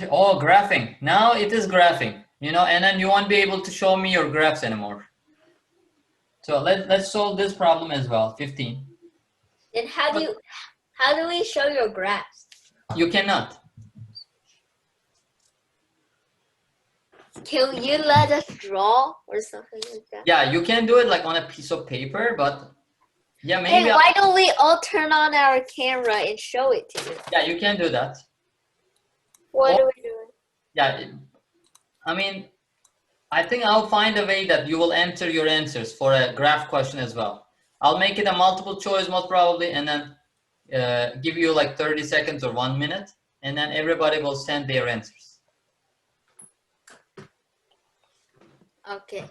Graphing. Now it is graphing. And then you won't be able to show me your graphs anymore. So let's solve this problem as well. 15. Then how do we show your graphs? You cannot. Can you let us draw or something like that? Yeah, you can do it like on a piece of paper, but yeah, maybe. Hey, why don't we all turn on our camera and show it to you? Yeah, you can do that. What are we doing? Yeah, I mean, I think I'll find a way that you will enter your answers for a graph question as well. I'll make it a multiple choice most probably, and then give you like 30 seconds or 1 minute, and then everybody will send their answers. Okay.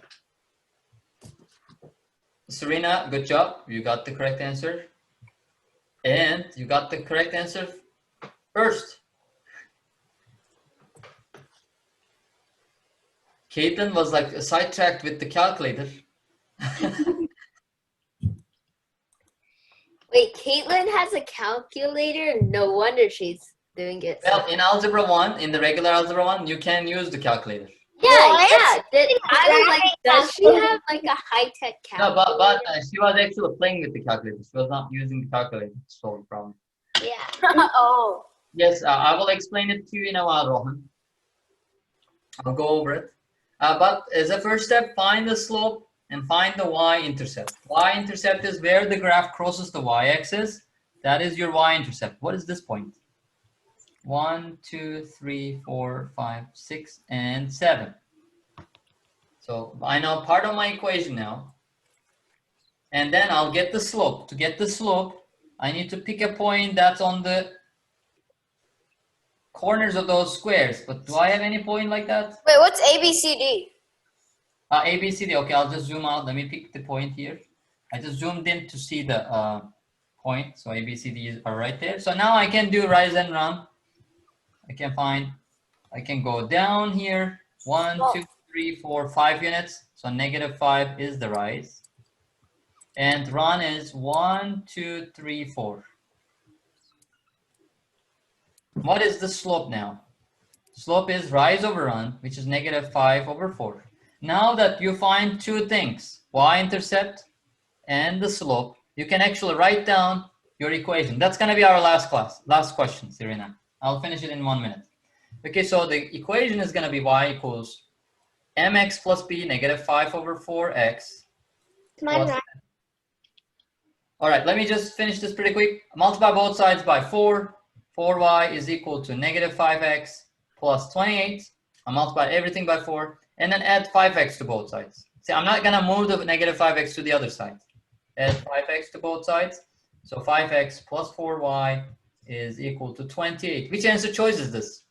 Serena, good job. You got the correct answer. And you got the correct answer first. Caitlin was like sidetracked with the calculator. Wait, Caitlin has a calculator? No wonder she's doing it. Well, in Algebra 1, in the regular Algebra 1, you can use the calculator. Yeah. I was like, does she have like a high-tech No, calculator? but she was actually playing with the calculator. She was not using the calculator to solve the problem. Yeah. Oh. Yes, I will explain it to you in a while, Rohan. I'll go over it. But as a first step, find the slope and find the y-intercept. Y-intercept is where the graph crosses the y-axis. That is your y-intercept. What is this point? 1, 2, 3, 4, 5, 6, and 7. So I know part of my equation now. And then I'll get the slope. To get the slope, I need to pick a point that's on the corners of those squares. But do I have any point like that? Wait, what's ABCD? ABCD. Okay, I'll just zoom out. Let me pick the point here. I just zoomed in to see the point. So ABCD are right there. So now I can do rise and run. I can go down here. 1, 2, 3, 4, 5 units. So -5 is the rise. And run is 1, 2, 3, 4. What is the slope now? Slope is rise over run, which is -5/4. Now that you find two things, y-intercept and the slope, you can actually write down your equation. That's going to be our last question, Serena. I'll finish it in 1 minute. Okay, so the equation is going to be y equals mx plus b -5/4x. Mine right. All right, let me just finish this pretty quick. Multiply both sides by 4. 4y is equal to -5x plus 28. I'll multiply everything by 4 and then add 5x to both sides. See, I'm not going to move the -5x to the other side. Add 5x to both sides. So 5x plus 4y is equal to 28. Which answer choice is this?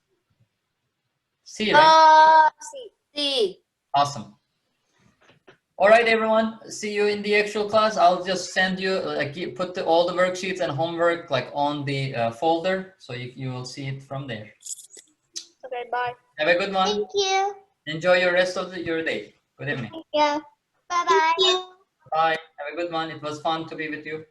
C, right? C. Awesome. All right, everyone. See you in the actual class. I'll just send you, put all the worksheets and homework on the folder, so you will see it from there. Okay, bye. Have a good one. Thank you. Enjoy your rest of your day. Good evening. Yeah. Bye bye. Bye. Have a good one. It was fun to be with you.